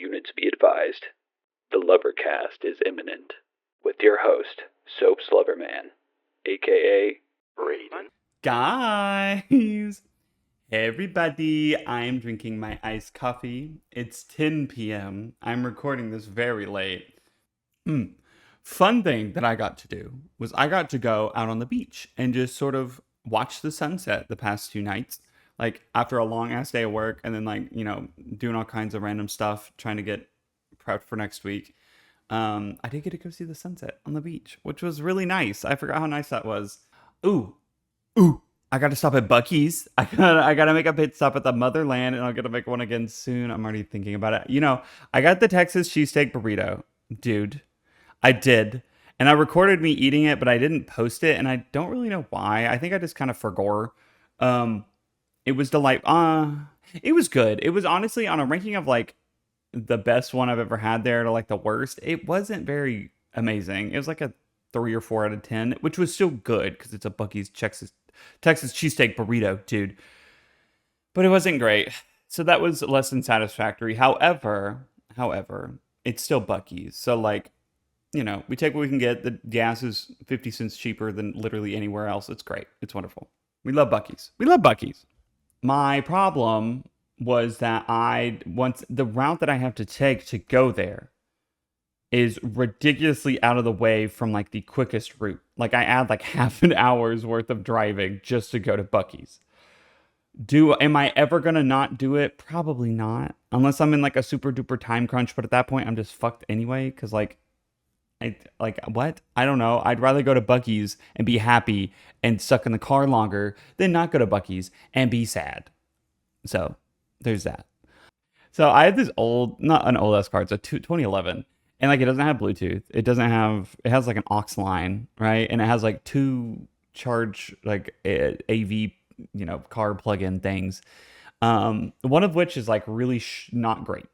units be advised. The Lovercast is imminent, with your host, Soap's Loverman, aka Braden. Guys! Hey everybody, I'm drinking my iced coffee. It's 10 p.m. I'm recording this very late. Fun thing that I got to do was I got to go out on the beach and just sort of watch the sunset the past 2 nights. Like after a long ass day of work and then doing all kinds of random stuff, trying to get prepped for next week. I did get to go see the sunset on the beach, which was really nice. I forgot how nice that was. Ooh, I got to stop at Buc-ee's. I gotta make a pit stop at the motherland, and I'll get to make one again soon. I'm already thinking about it. I got the Texas cheesesteak burrito, dude. I did, and I recorded me eating it, but I didn't post it, and I don't really know why. I think I just kind of forgot. It was delightful. It was good. It was honestly on a ranking of like the best one I've ever had there to like the worst. It wasn't very amazing. It was like a 3 or 4 out of 10, which was still good because it's a Buc-ee's Texas cheesesteak burrito, dude. But it wasn't great. So that was less than satisfactory. However, it's still Buc-ee's. So we take what we can get. The gas is 50 cents cheaper than literally anywhere else. It's great. It's wonderful. We love Buc-ee's. My problem was that the route that I have to take to go there is ridiculously out of the way from like the quickest route. Like I add like half an hour's worth of driving just to go to Buc-ee's. Am I ever gonna not do it? Probably not, unless I'm in like a super duper time crunch. But at that point, I'm just fucked anyway. Cause what? I don't know. I'd rather go to Buc-ee's and be happy and stuck in the car longer than not go to Buc-ee's and be sad. So there's that. So I had this not an old ass car. It's a 2011. And like it doesn't have Bluetooth. It has like an aux line, right? And it has like 2 charge like AV, car plug-in things. One of which is like really not great.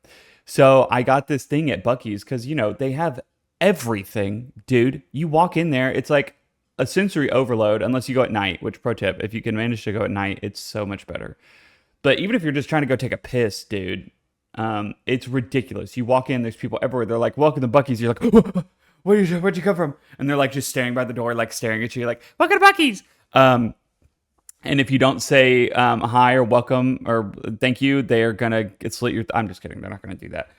So I got this thing at Buc-ee's because they have everything, dude. You walk in there, it's like a sensory overload unless you go at night, which pro tip, if you can manage to go at night, it's so much better. But even if you're just trying to go take a piss, dude, it's ridiculous. You walk in, there's people everywhere. They're like, welcome to Buc-ee's. You're like, where'd you come from? And they're like just staring by the door, like staring at you, like, welcome to Buc-ee's. And if you don't say hi or welcome or thank you, they're gonna slit your. I'm just kidding. They're not gonna do that.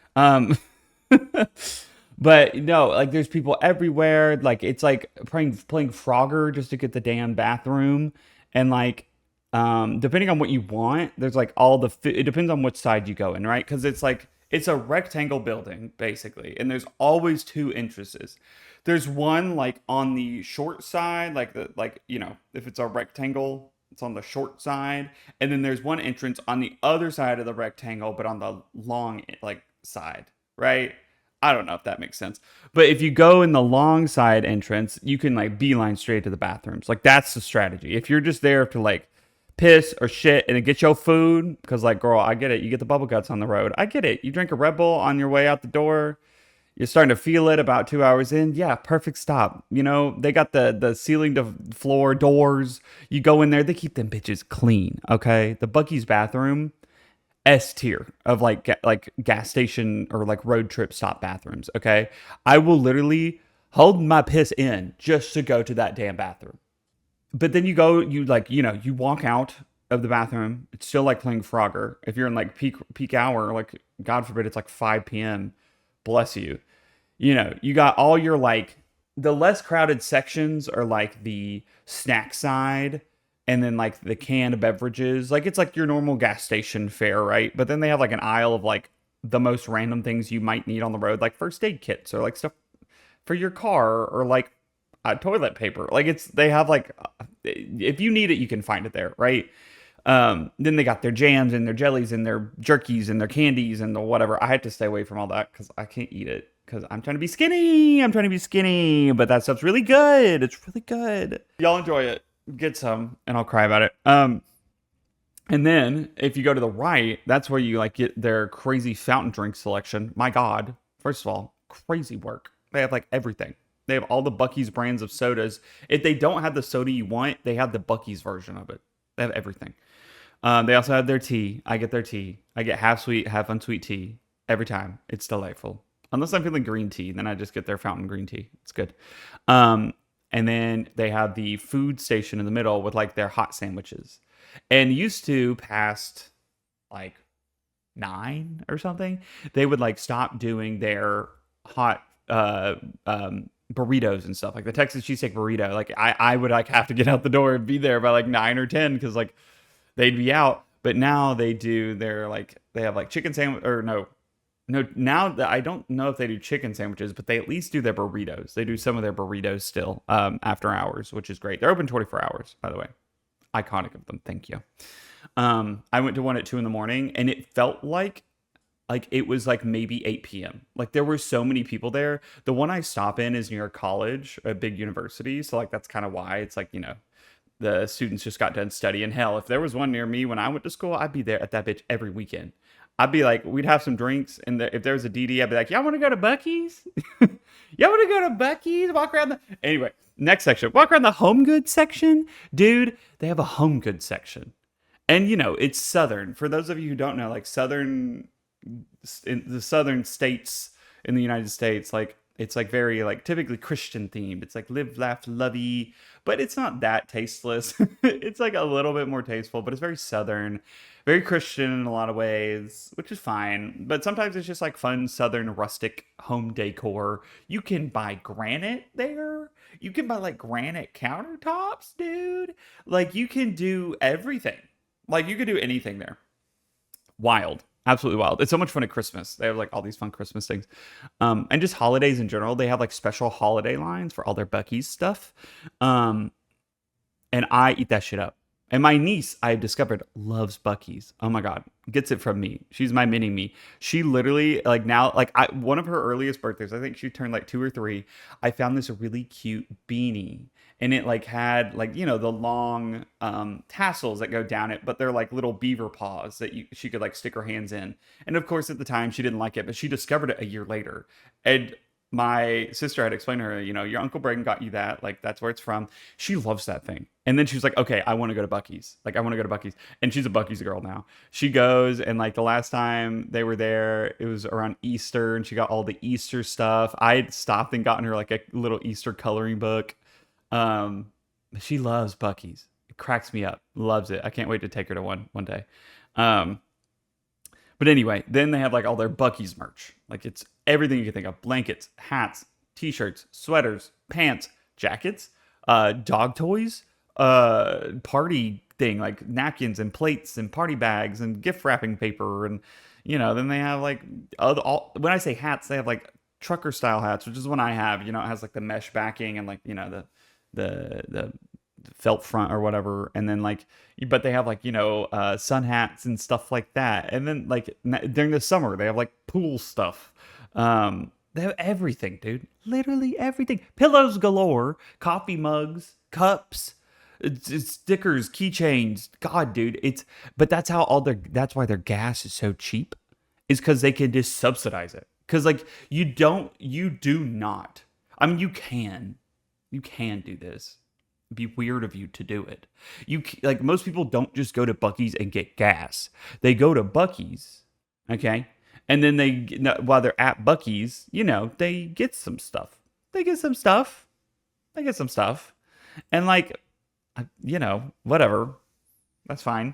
But no, like there's people everywhere. Like it's like playing Frogger just to get the damn bathroom, and like. Depending on what you want, there's like it depends on which side you go in, right? Because it's a rectangle building basically, and there's always 2 entrances. There's one like on the short side, if it's a rectangle, it's on the short side, and then there's one entrance on the other side of the rectangle, but on the long side, right? I don't know if that makes sense. But if you go in the long side entrance, you can like beeline straight to the bathrooms. Like that's the strategy. If you're just there to like piss or shit and then get your food, because like girl, I get it, you get the bubble guts on the road, I get it, you drink a RedBull on your way out the door, you're starting to feel it about 2 hours in, yeah, perfect stop. They got the ceiling to floor doors, you go in there, they keep them bitches clean, okay? The Buc-ee's bathroom, S tier of like gas station or like road trip stop bathrooms, okay? I will literally hold my piss in just to go to that damn bathroom. But then you walk out of the bathroom. It's still like playing Frogger. If you're in like peak hour, like God forbid it's like 5 p.m. Bless you. You got all your like the less crowded sections are like the snack side and then like the canned beverages. Like it's like your normal gas station fare, right? But then they have like an aisle of like the most random things you might need on the road, like first aid kits or like stuff for your car or like toilet paper. Like they have like, if you need it, you can find it there, right? Then they got their jams and their jellies and their jerkies and their candies and the whatever. I had to stay away from all that because I can't eat it because I'm trying to be skinny. But that stuff's really good. It's really good. Y'all enjoy it. Get some and I'll cry about it. And then if you go to the right, that's where you like get their crazy fountain drink selection. My God, first of all, crazy work. They have like everything. They have all the Buc-ee's brands of sodas. If they don't have the soda you want, they have the Buc-ee's version of it. They have everything. They also have their tea. I get their tea. I get half sweet, half unsweet tea. every time. It's delightful. Unless I'm feeling green tea, then I just get their fountain green tea. It's good. Um, and then they have the food station in the middle with like their hot sandwiches. And used to past like 9 or something, they would like stop doing their hot burritos and stuff like the Texas cheesesteak burrito. Like I would like have to get out the door and be there by like 9 or 10 because like they'd be out. But now they do their like they have like chicken sandwich or no, now that I don't know if they do chicken sandwiches, but they at least do their burritos. They do some of their burritos still after hours, which is great. They're open 24 hours, by the way. Iconic of them. Thank you. I went to one at 2 in the morning and it felt like it was like maybe 8 p.m. Like there were so many people there. The one I stop in is near a college, a big university. So like that's kind of why it's like, the students just got done studying. Hell, if there was one near me when I went to school, I'd be there at that bitch every weekend. I'd be like, we'd have some drinks, and if there was a DD, I'd be like, y'all want to go to Buc-ee's? Y'all want to go to Buc-ee's? Walk around the... Anyway, next section. Walk around the home goods section. Dude, they have a home goods section. And, it's Southern. For those of you who don't know, like in the Southern states in the United States, like, it's like very like typically Christian themed. It's like live, laugh, lovey, but it's not that tasteless. It's like a little bit more tasteful, but it's very Southern, very Christian in a lot of ways, which is fine. But sometimes it's just like fun Southern rustic home decor. You can buy granite there. You can buy like granite countertops, dude. Like you can do everything. Like you could do anything there. Wild. Absolutely wild. It's so much fun at Christmas. They have like all these fun Christmas things. And just holidays in general. They have like special holiday lines for all their Buc-ee's stuff. And I eat that shit up. And my niece, I've discovered, loves Buc-ee's. Oh my God. Gets it from me. She's my mini me. She literally, like now, like one of her earliest birthdays, I think she turned like 2 or 3. I found this really cute beanie. And it like had like, the long tassels that go down it, but they're like little beaver paws that she could like stick her hands in. And of course, at the time, she didn't like it, but she discovered it a year later. And my sister had explained to her, your Uncle Braden got you that. Like, that's where it's from. She loves that thing. And then she was like, okay, I want to go to Buc-ee's. Like, I want to go to Buc-ee's. And she's a Buc-ee's girl now. She goes, and like the last time they were there, it was around Easter, and she got all the Easter stuff. I had stopped and gotten her like a little Easter coloring book. She loves Buc-ee's. It cracks me up. Loves it. I can't wait to take her to one day. But anyway, then they have like all their Buc-ee's merch. Like it's everything you can think of. Blankets, hats, t-shirts, sweaters, pants, jackets, dog toys, party thing, like napkins and plates and party bags and gift wrapping paper. And, then they have like, when I say hats, they have like trucker style hats, which is one I have. It has like the mesh backing and like, the felt front or whatever, and then like but they have like sun hats and stuff like that. And then like during the summer they have like pool stuff. They have everything, dude. Literally everything. Pillows galore, coffee mugs, cups, it's stickers, keychains. God, dude, but that's why their gas is so cheap, is because they can just subsidize it. Because like you do not, I mean, you can do this. It'd be weird of you to do it. Like most people don't just go to Buc-ee's and get gas. They go to Buc-ee's, okay, and then while they're at Buc-ee's, they get some stuff. And like, whatever, that's fine.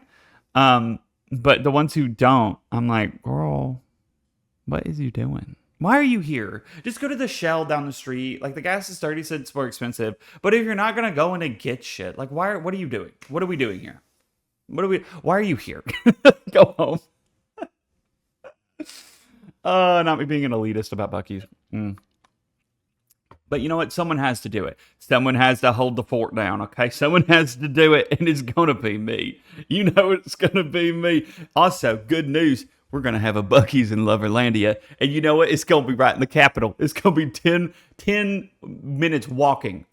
But the ones who don't, I'm like, girl, what is you doing? Why are you here? Just go to the Shell down the street. Like the gas is 30 cents more expensive. But if you're not going to go in and get shit, like what are you doing? What are we doing here? Why are you here? Go home. Not me being an elitist about Buc-ee's. But you know what? Someone has to do it. Someone has to hold the fort down, okay? Someone has to do it, and it's going to be me. It's going to be me. Also, good news. We're going to have a Buc-ee's in Loverlandia. And you know what? It's going to be right in the capital. It's going to be 10 minutes walking,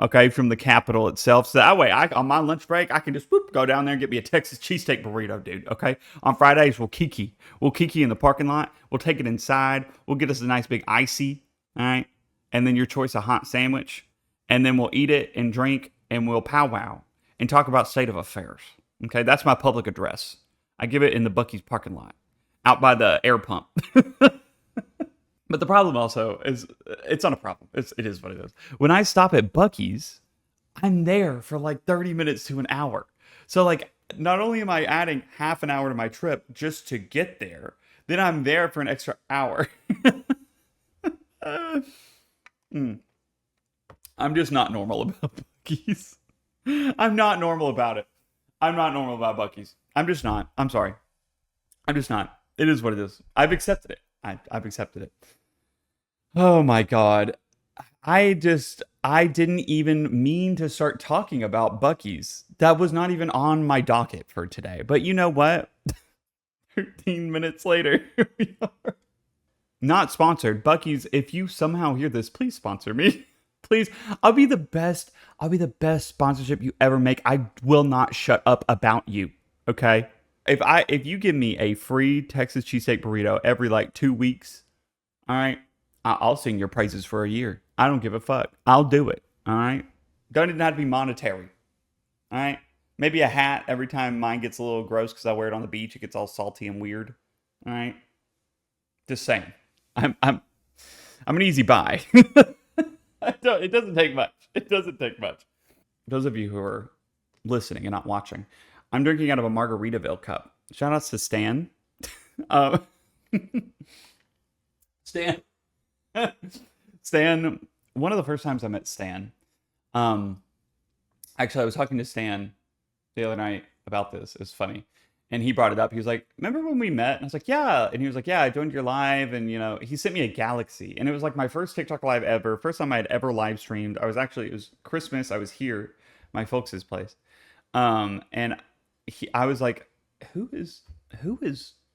okay, from the capital itself. So that way, on my lunch break, I can just go down there and get me a Texas cheesesteak burrito, dude, okay? On Fridays, we'll kiki. We'll kiki in the parking lot. We'll take it inside. We'll get us a nice big icy, all right? And then your choice of hot sandwich. And then we'll eat it and drink, and we'll powwow and talk about state of affairs, okay? That's my public address. I give it in the Buc-ee's parking lot. out by the air pump. But the problem also is, it's not a problem. It is what it is. When I stop at Buc-ee's, I'm there for like 30 minutes to an hour. So like, not only am I adding half an hour to my trip just to get there, then I'm there for an extra hour. I'm just not normal about Buc-ee's. I'm not normal about it. I'm not normal about Buc-ee's. I'm just not. I'm sorry. I'm just not. It is what it is. I've accepted it. I've accepted it. Oh my God. I didn't even mean to start talking about Buc-ee's. That was not even on my docket for today. But you know what? 13 minutes later, here we are. Not sponsored. Buc-ee's, if you somehow hear this, please sponsor me. Please. I'll be the best sponsorship you ever make. I will not shut up about you. Okay? If you give me a free Texas cheesesteak burrito every like 2 weeks, all right, I'll sing your praises for a year. I don't give a fuck. I'll do it. All right. Don't even have to be monetary. All right. Maybe a hat every time mine gets a little gross because I wear it on the beach. It gets all salty and weird. All right. Just saying. I'm an easy buy. It doesn't take much. It doesn't take much. Those of you who are listening and not watching, I'm drinking out of a Margaritaville cup. Shout outs to Stan. Stan. Stan, one of the first times I met Stan, actually I was talking to Stan the other night about this. It was funny. And he brought it up. He was like, remember when we met? And I was like, yeah. And he was like, yeah, I joined your live. And, you know, he sent me a galaxy. And it was like my first TikTok live ever. First time I had ever live streamed. It was Christmas. I was here, my folks' place. And I was like, who is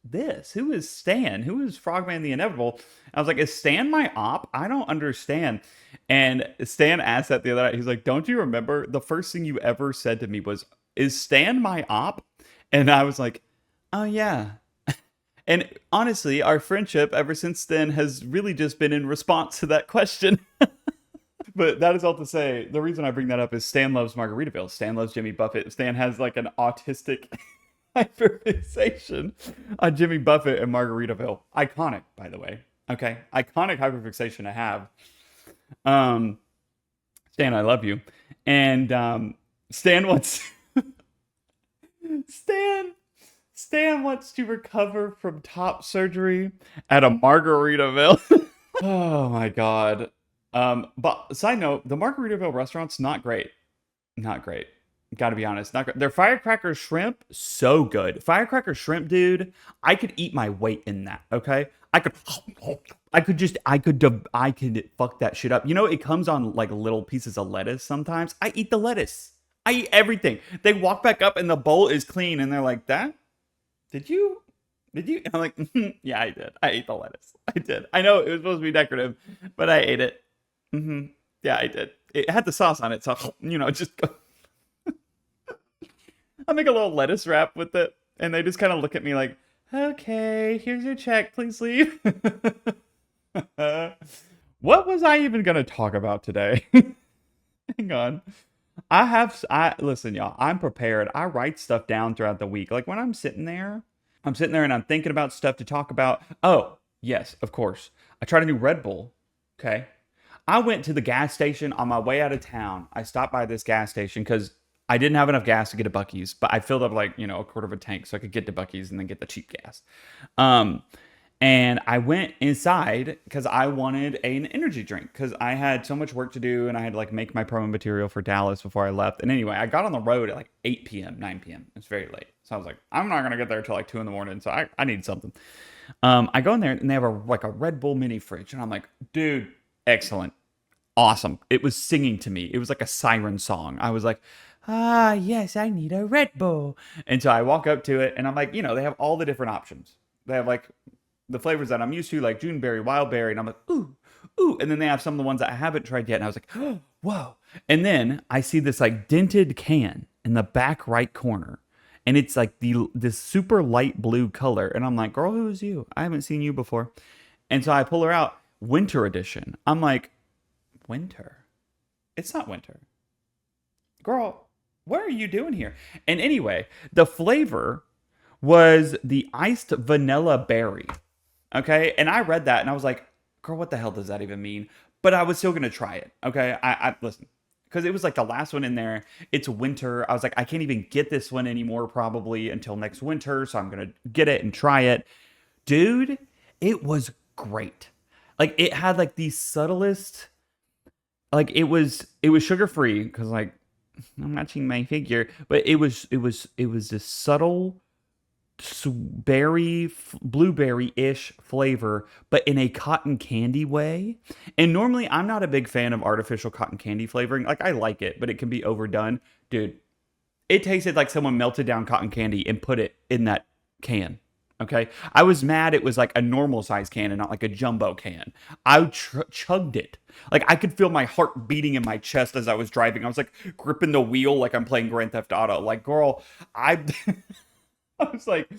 this? Who is Stan? Who is Frogman the Inevitable? I was like, is Stan my op? I don't understand. And Stan asked that the other night. He's like, don't you remember the first thing you ever said to me was, is Stan my op? And I was like, oh yeah. And honestly, our friendship ever since then has really just been in response to that question. But that is all to say, the reason I bring that up is Stan loves Margaritaville. Stan loves Jimmy Buffett. Stan has like an autistic hyperfixation on Jimmy Buffett and Margaritaville. Iconic, by the way. Okay? Iconic hyperfixation to have. Stan, I love you. And Stan wants... Stan wants to recover from top surgery at a Margaritaville. Oh my God. But side note, the Margaritaville restaurant's not great. Not great. Gotta be honest. Not great. Their firecracker shrimp, so good. Firecracker shrimp, dude. I could eat my weight in that. Okay. I could fuck that shit up. You know, it comes on like little pieces of lettuce sometimes. I eat the lettuce. I eat everything. They walk back up and the bowl is clean and they're like, did you? And I'm like, yeah, I did. I ate the lettuce. I did. I know it was supposed to be decorative, but I ate it. Yeah, I did. It had the sauce on it, so, you know, just go. I make a little lettuce wrap with it, and they just kind of look at me like, okay, here's your check, please leave. What was I even going to talk about today? Hang on. Listen, y'all, I'm prepared. I write stuff down throughout the week. Like when I'm sitting there and I'm thinking about stuff to talk about. Oh, yes, of course. I tried a new RedBull. Okay. I went to the gas station on my way out of town. I stopped by this gas station because I didn't have enough gas to get to Buc-ee's, but I filled up like, you know, a quarter of a tank so I could get to Buc-ee's and then get the cheap gas. And I went inside because I wanted an energy drink because I had so much work to do and I had to like make my promo material for Dallas before I left. And anyway, I got on the road at like 8 p.m., 9 p.m. It's very late. So I was like, I'm not going to get there till like 2 a.m. So I need something. I go in there and they have a Red Bull mini fridge. And I'm like, dude, excellent. Awesome. It was singing to me. It was like a siren song. I was like, yes, I need a Red Bull. And so I walk up to it and I'm like, you know, they have all the different options. They have like the flavors that I'm used to, like Juneberry, Wildberry, and I'm like, ooh. And then they have some of the ones that I haven't tried yet, and I was like, oh, whoa. And then I see this like dented can in the back right corner, and it's like this super light blue color, and I'm like, girl, who is you? I haven't seen you before. And so I pull her out, winter edition. I'm like, winter? It's not winter. Girl, what are you doing here? And anyway, the flavor was the iced vanilla berry. Okay. And I read that and I was like, girl, what the hell does that even mean? But I was still going to try it. Okay. I listen, because it was like the last one in there. It's winter. I was like, I can't even get this one anymore probably until next winter. So I'm going to get it and try it. Dude, it was great. Like it had like the subtlest, like it was sugar free because like I'm matching my figure, but it was this subtle blueberry-ish flavor, but in a cotton candy way. And normally I'm not a big fan of artificial cotton candy flavoring. Like I like it, but it can be overdone. Dude, it tasted like someone melted down cotton candy and put it in that can. Okay. I was mad it was like a normal size can and not like a jumbo can. I chugged it. Like I could feel my heart beating in my chest as I was driving. I was like gripping the wheel like I'm playing Grand Theft Auto. Like, girl, I I was like,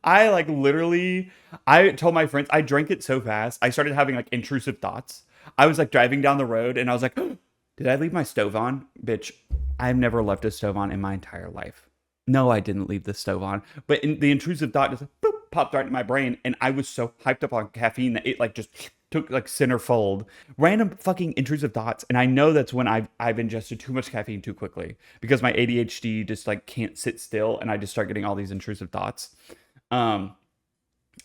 I like literally, I told my friends, I drank it so fast. I started having like intrusive thoughts. I was like driving down the road and I was like, did I leave my stove on? Bitch, I've never left a stove on in my entire life. No, I didn't leave the stove on. But the intrusive thought just boop, popped right in my brain. And I was so hyped up on caffeine that it like just took like centerfold. Random fucking intrusive thoughts. And I know that's when I've ingested too much caffeine too quickly because my ADHD just like can't sit still and I just start getting all these intrusive thoughts.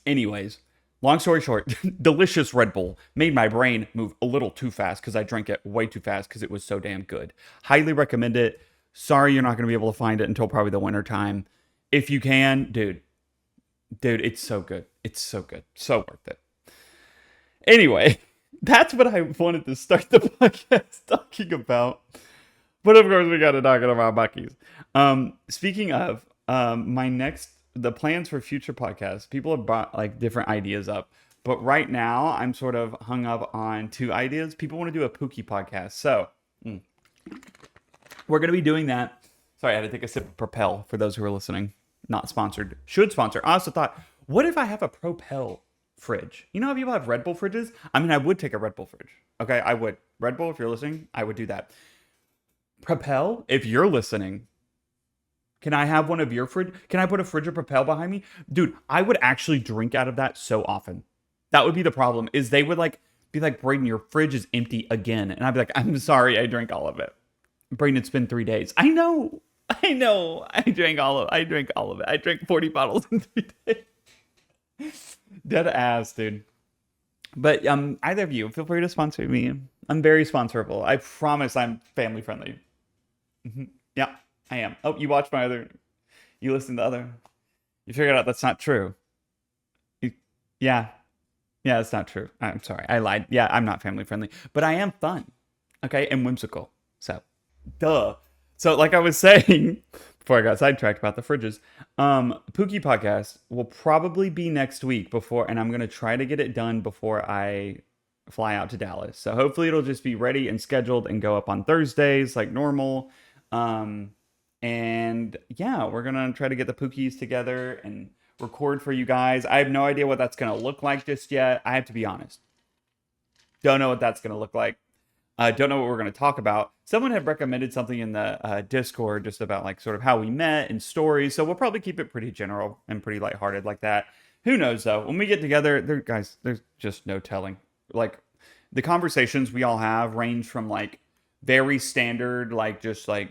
Anyways, long story short, delicious Red Bull made my brain move a little too fast because I drank it way too fast because it was so damn good. Highly recommend it. Sorry you're not going to be able to find it until probably the winter time. If you can, dude, it's so good. It's so good. So worth it. Anyway, that's what I wanted to start the podcast talking about. But of course, we got to talk about Buc-ee's. Speaking of, the plans for future podcasts, people have brought like different ideas up. But right now, I'm sort of hung up on two ideas. People want to do a Pookie podcast. So, we're going to be doing that. Sorry, I had to take a sip of Propel for those who are listening. Not sponsored. Should sponsor. I also thought, what if I have a Propel fridge? You know how people have Red Bull fridges? I mean, I would take a Red Bull fridge. Okay, I would. Red Bull, if you're listening, I would do that. Propel, if you're listening, can I have one of your fridge? Can I put a fridge of Propel behind me? Dude, I would actually drink out of that so often. That would be the problem, is they would like be like, Braden, your fridge is empty again. And I'd be like, I'm sorry, I drank all of it. Braden, it's been 3 days. I know. I drank all of it. I drank 40 bottles in 3 days. Dead ass, dude. But either of you, feel free to sponsor me. I'm very sponsorable. I promise I'm family friendly. Yeah, I am. Oh, you watched you listened to other. You figured out that's not true. Yeah, it's not true. I'm sorry, I lied. Yeah, I'm not family friendly, but I am fun. Okay, and whimsical. So, duh. So, like I was saying before I got sidetracked about the fridges, Pookie podcast will probably be next week and I'm gonna try to get it done before I fly out to Dallas. So hopefully it'll just be ready and scheduled and go up on Thursdays like normal. And yeah, we're gonna try to get the Pookies together and record for you guys. I have no idea what that's gonna look like just yet. I have to be honest. Don't know what that's gonna look like. Don't know what we're going to talk about. Someone had recommended something in the Discord just about like sort of how we met and stories. So we'll probably keep it pretty general and pretty lighthearted like that. Who knows though? When we get together, guys, there's just no telling. Like the conversations we all have range from like very standard, like just like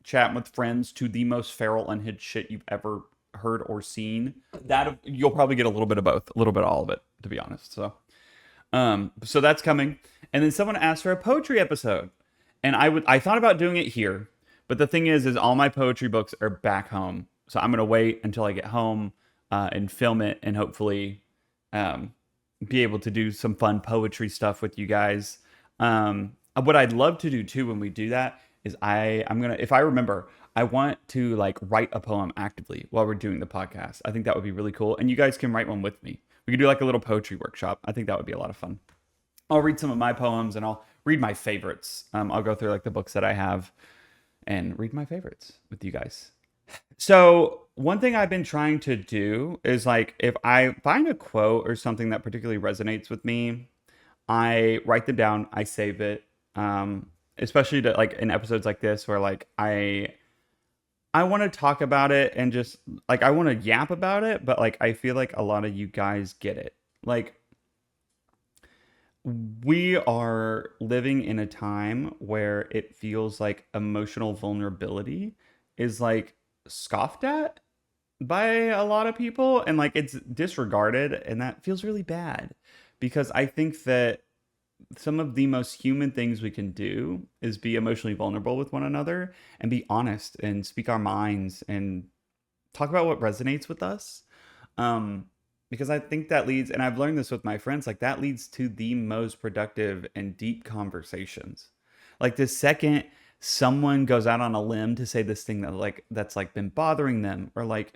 chatting with friends to the most feral, unhinged shit you've ever heard or seen. That you'll probably get a little bit of both, a little bit of all of it, to be honest. So that's coming. And then someone asked for a poetry episode. And I thought about doing it here. But the thing is all my poetry books are back home. So I'm going to wait until I get home and film it and hopefully be able to do some fun poetry stuff with you guys. What I'd love to do too when we do that is I'm going to, if I remember, I want to like write a poem actively while we're doing the podcast. I think that would be really cool. And you guys can write one with me. We could do like a little poetry workshop. I think that would be a lot of fun. I'll read some of my poems and I'll read my favorites. I'll go through like the books that I have and read my favorites with you guys. So one thing I've been trying to do is like, if I find a quote or something that particularly resonates with me, I write them down, I save it. Especially to like in episodes like this where like I want to talk about it and just like I want to yap about it, but like I feel like a lot of you guys get it. Like we are living in a time where it feels like emotional vulnerability is like scoffed at by a lot of people and like it's disregarded, and that feels really bad because I think that some of the most human things we can do is be emotionally vulnerable with one another and be honest and speak our minds and talk about what resonates with us. Um, because I think that leads, and I've learned this with my friends, like that leads to the most productive and deep conversations. Like the second someone goes out on a limb to say this thing that like that's like been bothering them, or like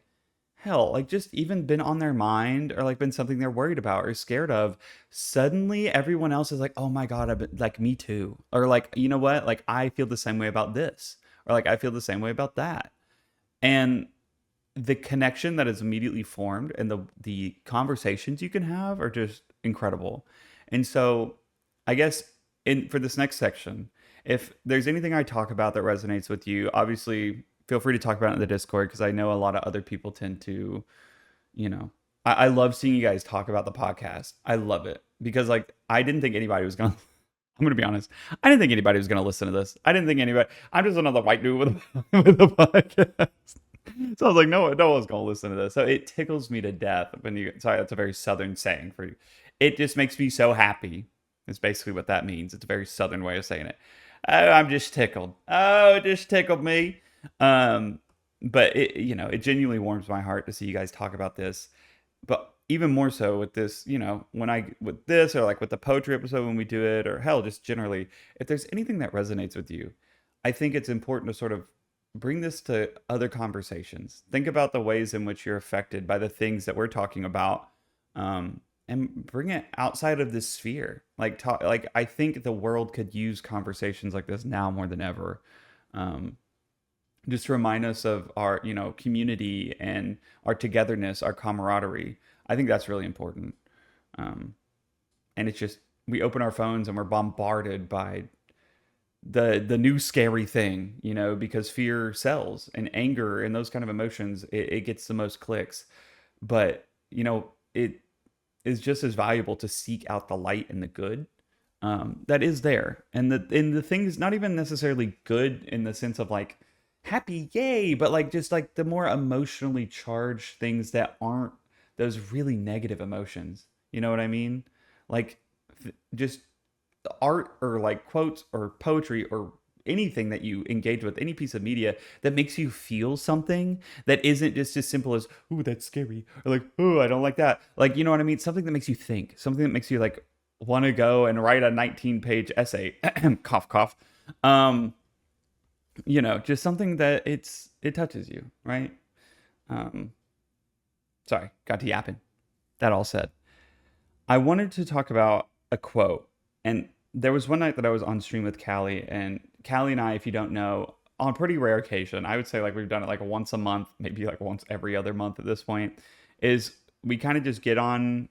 hell, like just even been on their mind, or like been something they're worried about or scared of, suddenly everyone else is like, oh my God, I've been like me too. Or like, you know what? Like I feel the same way about this. Or like I feel the same way about that. And the connection that is immediately formed and the conversations you can have are just incredible. And so I guess in for this next section, if there's anything I talk about that resonates with you, obviously feel free to talk about it in the Discord because I know a lot of other people tend to, you know, I love seeing you guys talk about the podcast. I love it because like I didn't think anybody was gonna I'm gonna be honest. I didn't think anybody was gonna listen to this. I didn't think anybody. I'm just another white dude with with a podcast. So I was like, no one's gonna listen to this. So it tickles me to death when you. Sorry, that's a very southern saying for you. It just makes me so happy. It's basically what that means. It's a very southern way of saying it. Oh, I'm just tickled. Oh, it just tickled me. Um, but it, it genuinely warms my heart to see you guys talk about this. But even more so with this, when I with this or like with the poetry episode when we do it, or hell, just generally, if there's anything that resonates with you, I think it's important to sort of bring this to other conversations. Think about the ways in which you're affected by the things that we're talking about, and bring it outside of this sphere. Like talk, like I think the world could use conversations like this now more than ever. Um, just to remind us of our, community and our togetherness, our camaraderie. I think that's really important. Um, and it's just we open our phones and we're bombarded by the new scary thing, because fear sells, and anger and those kind of emotions, it gets the most clicks. But it is just as valuable to seek out the light and the good, that is there, and the thing is not even necessarily good in the sense of like happy yay, but like just like the more emotionally charged things that aren't those really negative emotions. You know what I mean? Like just art or like quotes or poetry or anything that you engage with, any piece of media that makes you feel something that isn't just as simple as, ooh, that's scary, or like, ooh, I don't like that. Like, you know what I mean? Something that makes you think, something that makes you like want to go and write a 19-page essay, cough, cough. Um, just something that it touches you, right? Um, sorry, got to yapping. That all said, I wanted to talk about a quote. And there was one night that I was on stream with Callie, and Callie and I, if you don't know, on a pretty rare occasion, I would say like we've done it like once a month, maybe like once every other month at this point, is we kind of just get on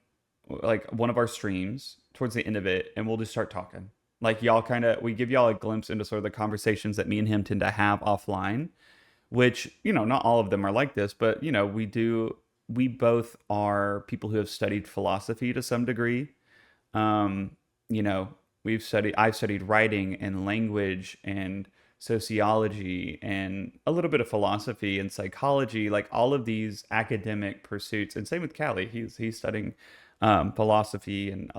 like one of our streams towards the end of it and we'll just start talking. Like y'all we give y'all a glimpse into sort of the conversations that me and him tend to have offline, which, not all of them are like this, but, we both are people who have studied philosophy to some degree. Um, you know, I've studied writing and language and sociology and a little bit of philosophy and psychology, like all of these academic pursuits. And same with Callie. He's studying philosophy and,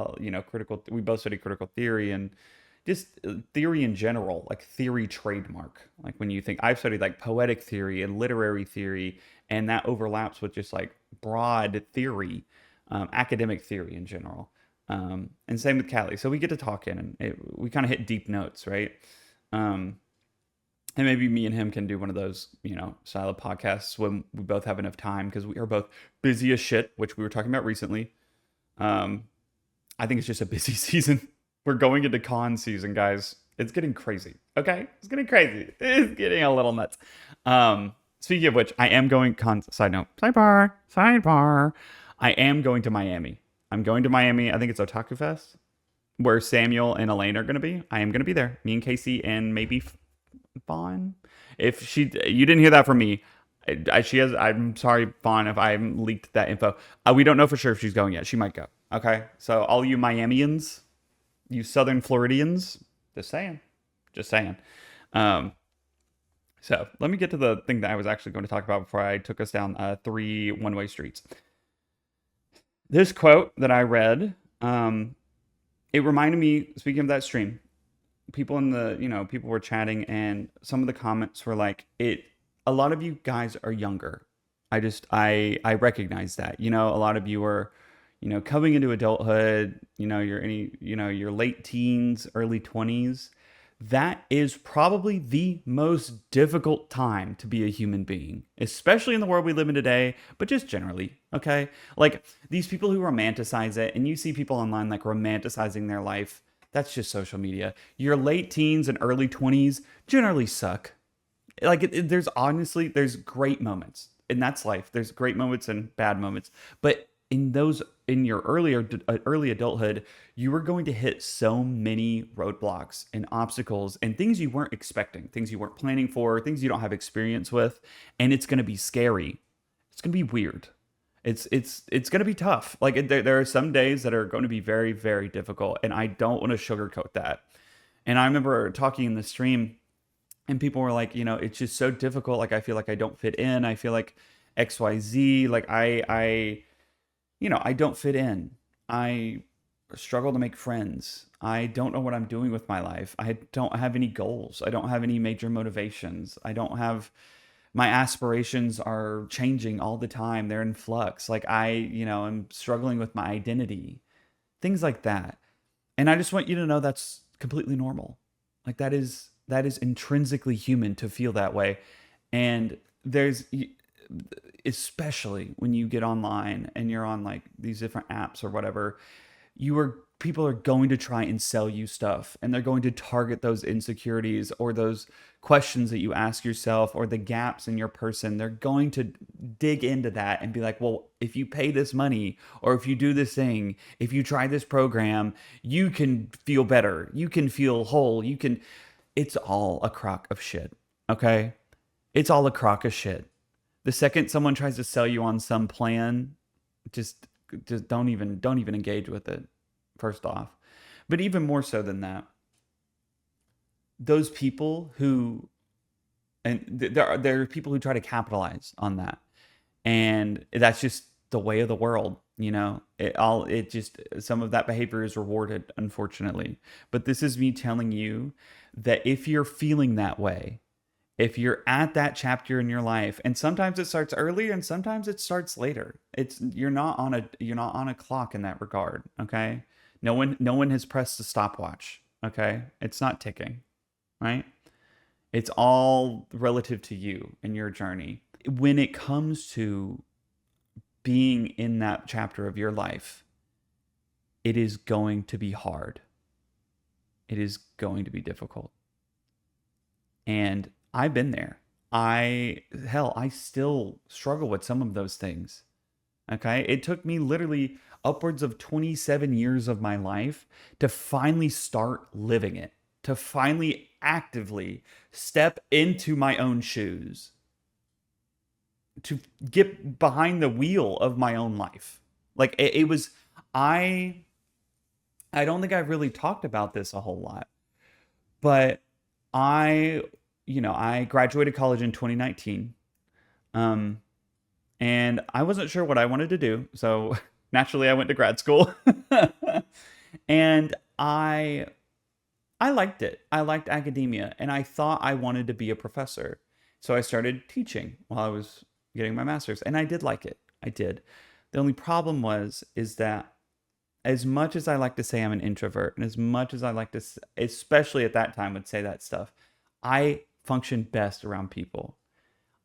we both study critical theory and just theory in general, like theory trademark. Like when you think I've studied like poetic theory and literary theory, and that overlaps with just like broad theory, academic theory in general. And same with Callie. So we get to talk in, and we kind of hit deep notes, right? And maybe me and him can do one of those, style of podcasts when we both have enough time, because we are both busy as shit, which we were talking about recently. I think it's just a busy season. We're going into con season, guys. It's getting crazy. Okay? It's getting crazy. It's getting a little nuts. Speaking of which, I am going side note. Sidebar. I am going to Miami. I'm going to Miami. I think it's Otaku Fest, where Samuel and Elaine are going to be. I am going to be there. Me and Casey and maybe Vaughn. If you didn't hear that from me, she has. I'm sorry, Vaughn, if I leaked that info. We don't know for sure if she's going yet. She might go. Okay, so all you Miamians, you Southern Floridians, just saying. Um, so let me get to the thing that I was actually going to talk about before I took us down 3 one-way streets. This quote that I read, it reminded me, speaking of that stream, people people were chatting and some of the comments were like, a lot of you guys are younger. I recognize that. A lot of you are, coming into adulthood, your late teens, early 20s. That is probably the most difficult time to be a human being, especially in the world we live in today, but just generally, okay? Like these people who romanticize it, and you see people online like romanticizing their life. That's just social media. Your late teens and early 20s generally suck. Like there's great moments, and that's life. There's great moments and bad moments, but in your early adulthood, you were going to hit so many roadblocks and obstacles and things you weren't expecting, things you weren't planning for, things you don't have experience with, and it's going to be scary. It's going to be weird. It's going to be tough. Like there are some days that are going to be very, very difficult, and I don't want to sugarcoat that. And I remember talking in the stream, and people were like, it's just so difficult. Like I feel like I don't fit in. I feel like XYZ. Like I don't fit in. I struggle to make friends. I don't know what I'm doing with my life. I don't have any goals. I don't have any major motivations. My aspirations are changing all the time. They're in flux. Like I'm struggling with my identity, things like that. And I just want you to know that's completely normal. Like that is intrinsically human to feel that way. And especially when you get online and you're on like these different apps or whatever, people are going to try and sell you stuff, and they're going to target those insecurities or those questions that you ask yourself or the gaps in your person. They're going to dig into that and be like, well, if you pay this money, or if you do this thing, if you try this program, you can feel better, you can feel whole, it's all a crock of shit. Okay, it's all a crock of shit. The second someone tries to sell you on some plan, just don't even engage with it, first off. But even more so than that, those people there are people who try to capitalize on that. And that's just the way of the world, some of that behavior is rewarded, unfortunately. But this is me telling you that if you're feeling that way, if you're at that chapter in your life, and sometimes it starts earlier and sometimes it starts later. You're not on a clock in that regard, okay? No one has pressed a stopwatch, okay? It's not ticking, right? It's all relative to you and your journey. When it comes to being in that chapter of your life, it is going to be hard. It is going to be difficult. And I've been there. I still struggle with some of those things. Okay? It took me literally upwards of 27 years of my life to finally start living it, to finally actively step into my own shoes, to get behind the wheel of my own life. Like it was, I don't think I've really talked about this a whole lot, but I graduated college in 2019. And I wasn't sure what I wanted to do. So naturally I went to grad school. And I liked it. I liked academia, and I thought I wanted to be a professor. So I started teaching while I was getting my master's, and I did like it. I did. The only problem is that as much as I like to say I'm an introvert, and as much as I like to, especially at that time, would say that stuff, I function best around people.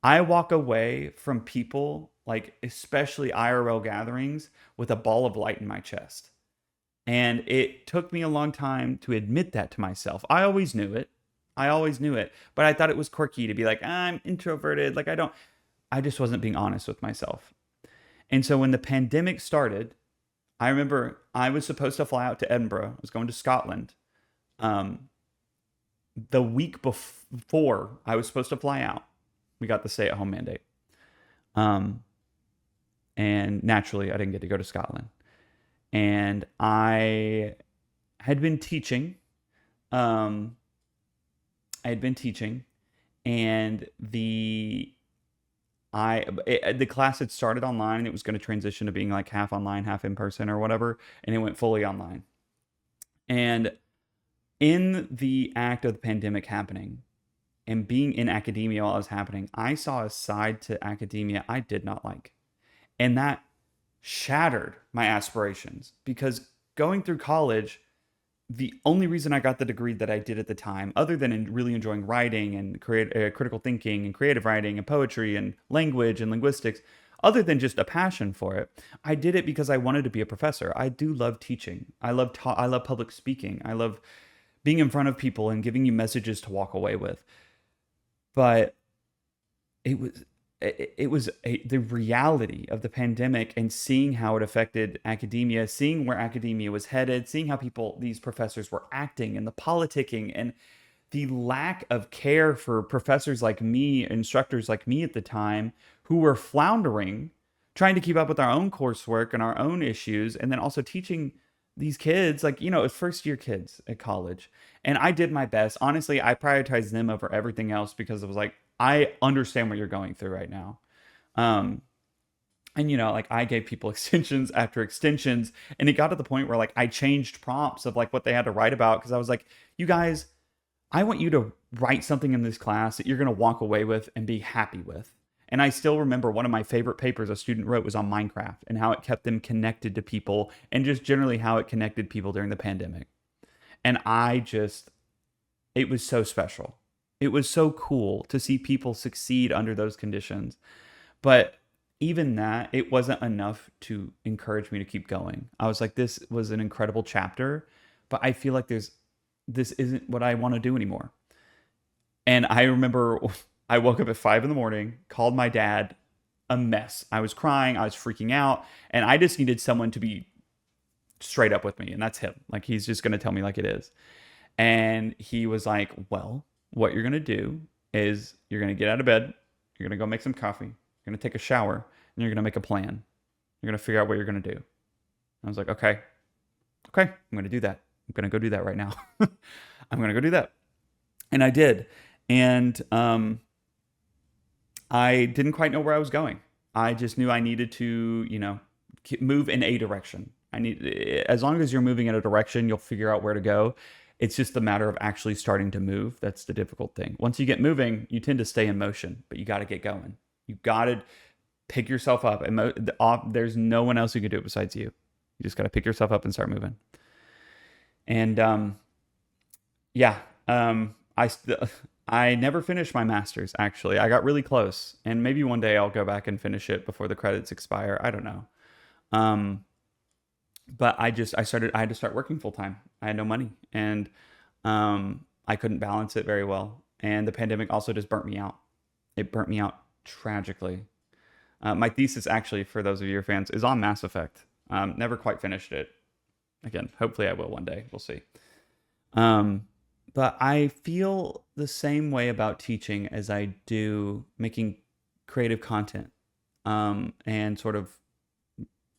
I walk away from people, like especially IRL gatherings, with a ball of light in my chest. And it took me a long time to admit that to myself. I always knew it. But I thought it was quirky to be like, I'm introverted. Like I just wasn't being honest with myself. And so when the pandemic started, I remember I was supposed to fly out to Edinburgh. I was going to Scotland. the week before I was supposed to fly out, we got the stay-at-home mandate. And naturally, I didn't get to go to Scotland. And I had been teaching. I had been teaching, and the class had started online, and it was going to transition to being like half online, half in person or whatever, and it went fully online. And in the act of the pandemic happening and being in academia while it was happening, I saw a side to academia I did not like. And that shattered my aspirations, because going through college, the only reason I got the degree that I did at the time, other than really enjoying writing and critical thinking and creative writing and poetry and language and linguistics, other than just a passion for it, I did it because I wanted to be a professor. I do love teaching. I love public speaking. I love being in front of people and giving you messages to walk away with. But it was the reality of the pandemic, and seeing how it affected academia, seeing where academia was headed, seeing how these professors were acting, and the politicking, and the lack of care for professors like me, instructors like me at the time, who were floundering, trying to keep up with our own coursework and our own issues, and then also teaching these kids, like, first year kids at college. And I did my best. Honestly, I prioritized them over everything else, because it was like, I understand what you're going through right now. And like, I gave people extensions after extensions, and it got to the point where like I changed prompts of like what they had to write about, because I was like, you guys, I want you to write something in this class that you're going to walk away with and be happy with. And I still remember one of my favorite papers a student wrote was on Minecraft and how it kept them connected to people, and just generally how it connected people during the pandemic. And it was so special. It was so cool to see people succeed under those conditions. But even that, it wasn't enough to encourage me to keep going. I was like, this was an incredible chapter, but I feel like this isn't what I want to do anymore. And I remember I woke up at 5 a.m, called my dad, a mess. I was crying, I was freaking out, and I just needed someone to be straight up with me, and that's him. Like, he's just going to tell me like it is. And he was like, well, what you're going to do is you're going to get out of bed, you're going to go make some coffee, you're going to take a shower, and you're going to make a plan. You're going to figure out what you're going to do. I was like, okay, I'm going to do that. I'm going to go do that right now. I'm going to go do that. And I did. And I didn't quite know where I was going. I just knew I needed to, move in a direction. As long as you're moving in a direction, you'll figure out where to go. It's just a matter of actually starting to move. That's the difficult thing. Once you get moving, you tend to stay in motion, but you got to get going. You got to pick yourself up. There's no one else who can do it besides you. You just got to pick yourself up and start moving. And I never finished my master's, actually. I got really close, and maybe one day I'll go back and finish it before the credits expire. I don't know. But I had to start working full time. I had no money, and I couldn't balance it very well. And the pandemic also just burnt me out. It burnt me out tragically. My thesis, actually, for those of you fans, is on Mass Effect. Never quite finished it. Again, hopefully I will one day. We'll see. But I feel the same way about teaching as I do making creative content, and sort of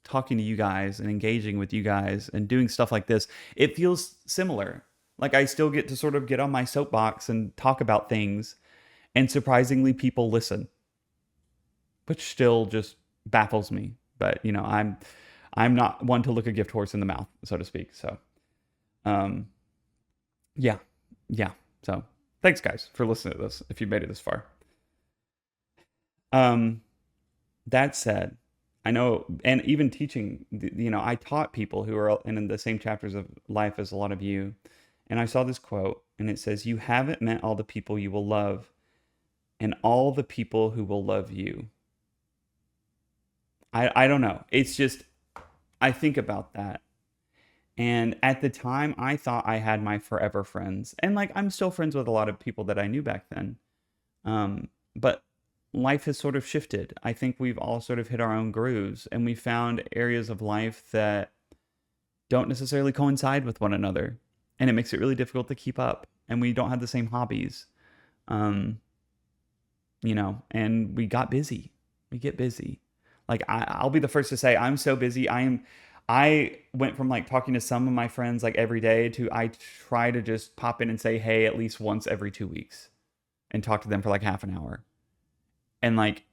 talking to you guys and engaging with you guys and doing stuff like this. It feels similar. Like, I still get to sort of get on my soapbox and talk about things, and surprisingly people listen, which still just baffles me. But, I'm not one to look a gift horse in the mouth, so to speak. So, yeah. So thanks, guys, for listening to this, if you made it this far. That said, I know, and even teaching, I taught people who are in the same chapters of life as a lot of you. And I saw this quote, and it says, "You haven't met all the people you will love, and all the people who will love you." I don't know. It's just, I think about that. And at the time, I thought I had my forever friends. And like, I'm still friends with a lot of people that I knew back then. But life has sort of shifted. I think we've all sort of hit our own grooves, and we found areas of life that don't necessarily coincide with one another. And it makes it really difficult to keep up. and we don't have the same hobbies. And we got busy. We get busy. Like I'll be the first to say I'm so busy. I went from like talking to some of my friends like every day to I try to just pop in and say hey at least once every 2 weeks and talk to them for like half an hour. And like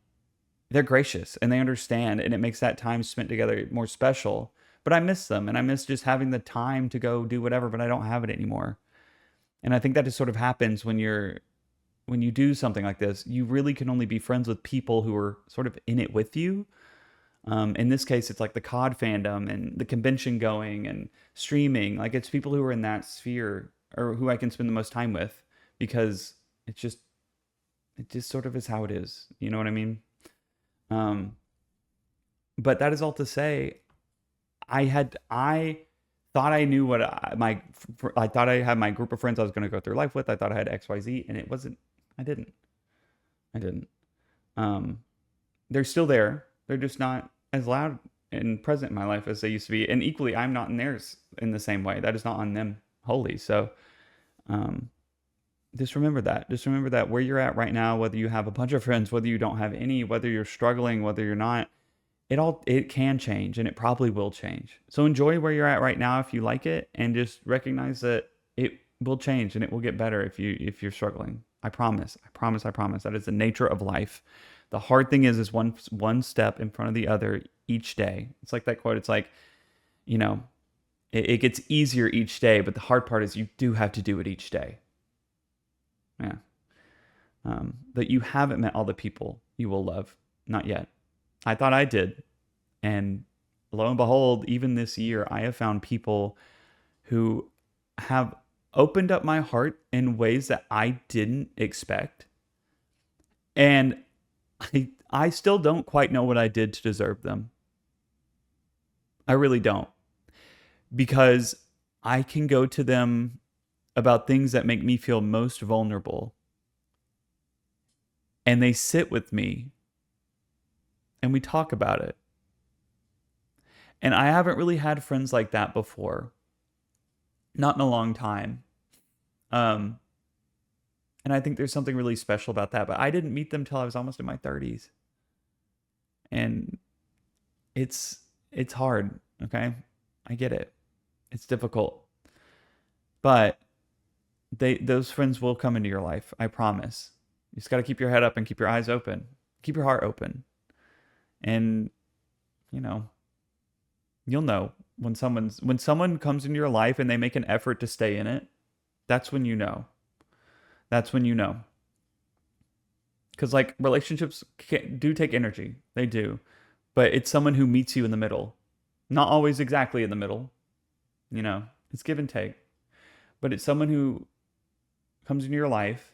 they're gracious and they understand, and it makes that time spent together more special. But I miss them, and I miss just having the time to go do whatever, but I don't have it anymore. And I think that just sort of happens when you do something like this. You really can only be friends with people who are sort of in it with you. In this case, it's like the COD fandom and the convention going and streaming. Like it's people who are in that sphere or who I can spend the most time with, because it just sort of is how it is. You know what I mean? But that is all to say, I thought I knew what I thought I had my group of friends I was going to go through life with. I thought I had XYZ, and it wasn't. I didn't. They're still there. They're just not as loud and present in my life as they used to be. And equally, I'm not in theirs in the same way. That is not on them wholly. So, just remember that. Just remember that where you're at right now, whether you have a bunch of friends, whether you don't have any, whether you're struggling, whether you're not, it can change, and it probably will change. So enjoy where you're at right now if you like it, and just recognize that it will change and it will get better if you're struggling. I promise. That is the nature of life. The hard thing is one step in front of the other each day. It's like that quote. It's like, it gets easier each day, but the hard part is you do have to do it each day. Yeah. But you haven't met all the people you will love. Not yet. I thought I did. And lo and behold, even this year, I have found people who have opened up my heart in ways that I didn't expect. And I still don't quite know what I did to deserve them. I really don't. Because I can go to them about things that make me feel most vulnerable. And they sit with me. And we talk about it. And I haven't really had friends like that before. Not in a long time. And I think there's something really special about that. But I didn't meet them till I was almost in my 30s. And it's hard, okay? I get it. It's difficult. But those friends will come into your life, I promise. You just got to keep your head up and keep your eyes open. Keep your heart open. And, you'll know when someone comes into your life and they make an effort to stay in it. That's when you know. That's when you know. Because like relationships do take energy. They do. But it's someone who meets you in the middle. Not always exactly in the middle. It's give and take. But it's someone who comes into your life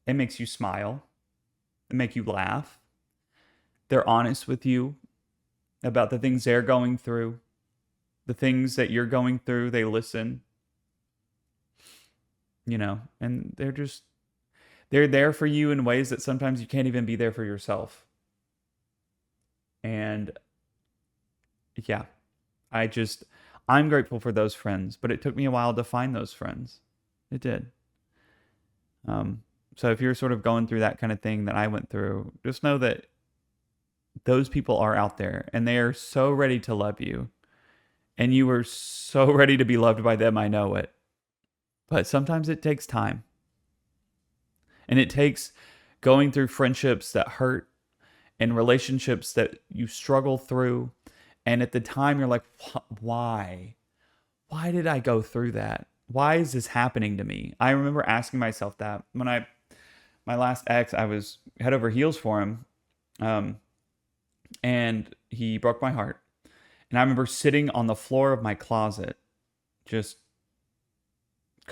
and makes you smile. And make you laugh. They're honest with you about the things they're going through. The things that you're going through, they listen. And they're there for you in ways that sometimes you can't even be there for yourself. And yeah, I'm grateful for those friends, but it took me a while to find those friends. It did. So if you're sort of going through that kind of thing that I went through, just know that those people are out there and they are so ready to love you. And you are so ready to be loved by them. I know it. But sometimes it takes time. And it takes going through friendships that hurt and relationships that you struggle through. And at the time you're like, why? Why did I go through that? Why is this happening to me? I remember asking myself that when my last ex, I was head over heels for him. And he broke my heart. And I remember sitting on the floor of my closet, just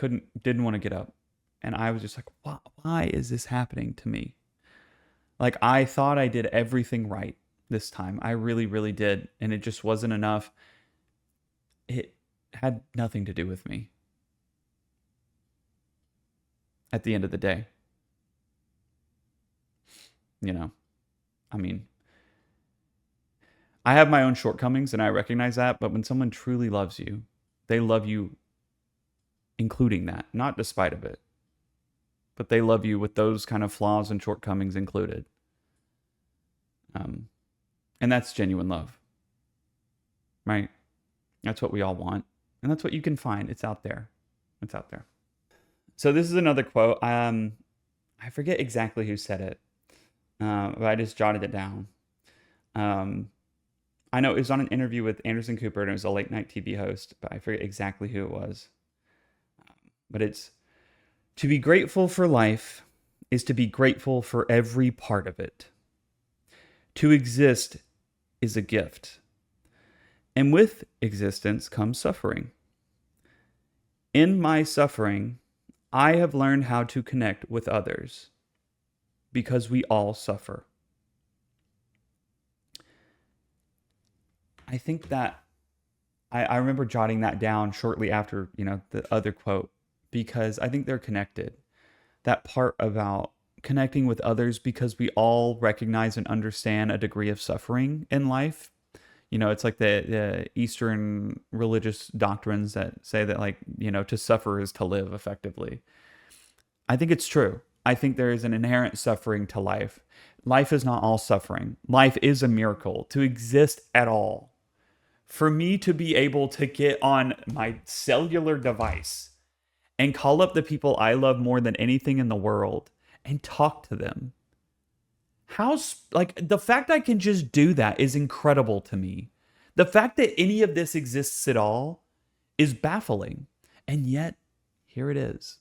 didn't want to get up. And I was just like, why is this happening to me? Like, I thought I did everything right this time. I really, really did. And it just wasn't enough. It had nothing to do with me. At the end of the day. I have my own shortcomings and I recognize that. But when someone truly loves you, they love you including that, not despite of it. but they love you with those kind of flaws and shortcomings included. And that's genuine love, right? That's what we all want. And that's what you can find. It's out there. It's out there. So this is another quote. I forget exactly who said it, but I just jotted it down. I know it was on an interview with Anderson Cooper, and it was a late night TV host, but I forget exactly who it was. But it's, to be grateful for life is to be grateful for every part of it. To exist is a gift. And with existence comes suffering. In my suffering, I have learned how to connect with others because we all suffer. I think that I remember jotting that down shortly after, the other quote, because I think they're connected. That part about connecting with others because we all recognize and understand a degree of suffering in life. It's like the Eastern religious doctrines that say that, like, to suffer is to live effectively. I think it's true. I think there is an inherent suffering to life. Life is not all suffering. Life is a miracle to exist at all. For me to be able to get on my cellular device and call up the people I love more than anything in the world and talk to them. The fact I can just do that is incredible to me. The fact that any of this exists at all is baffling. And yet, here it is.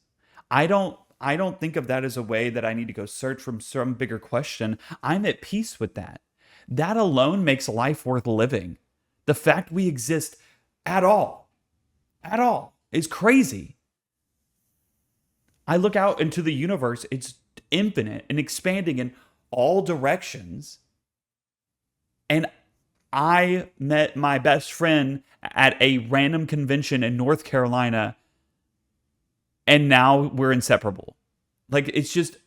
I don't think of that as a way that I need to go search from some bigger question. I'm at peace with that. That alone makes life worth living. The fact we exist at all, is crazy. I look out into the universe, it's infinite and expanding in all directions. And I met my best friend at a random convention in North Carolina, and now we're inseparable. Like, it's just,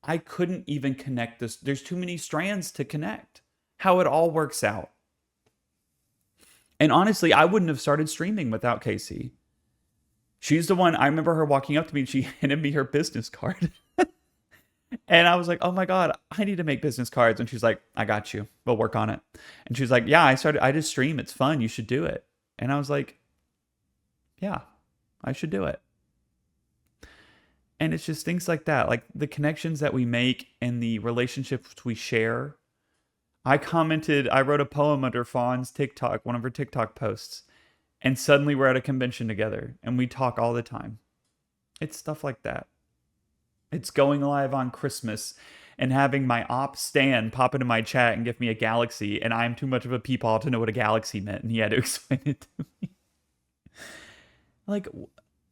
I couldn't even connect this. There's too many strands to connect. How it all works out. And honestly, I wouldn't have started streaming without Casey. She's the one, I remember her walking up to me and she handed me her business card. And I was like, oh my God, I need to make business cards. And she's like, I got you. We'll work on it. And she's like, yeah, I just stream. It's fun. You should do it. And I was like, yeah, I should do it. And it's just things like that, like the connections that we make and the relationships we share. I wrote a poem under Fawn's TikTok, one of her TikTok posts, and suddenly we're at a convention together and we talk all the time. It's stuff like that. It's going live on Christmas and having my op Stan pop into my chat and give me a galaxy, and I'm too much of a peepaw to know what a galaxy meant, and he had to explain it to me. Like,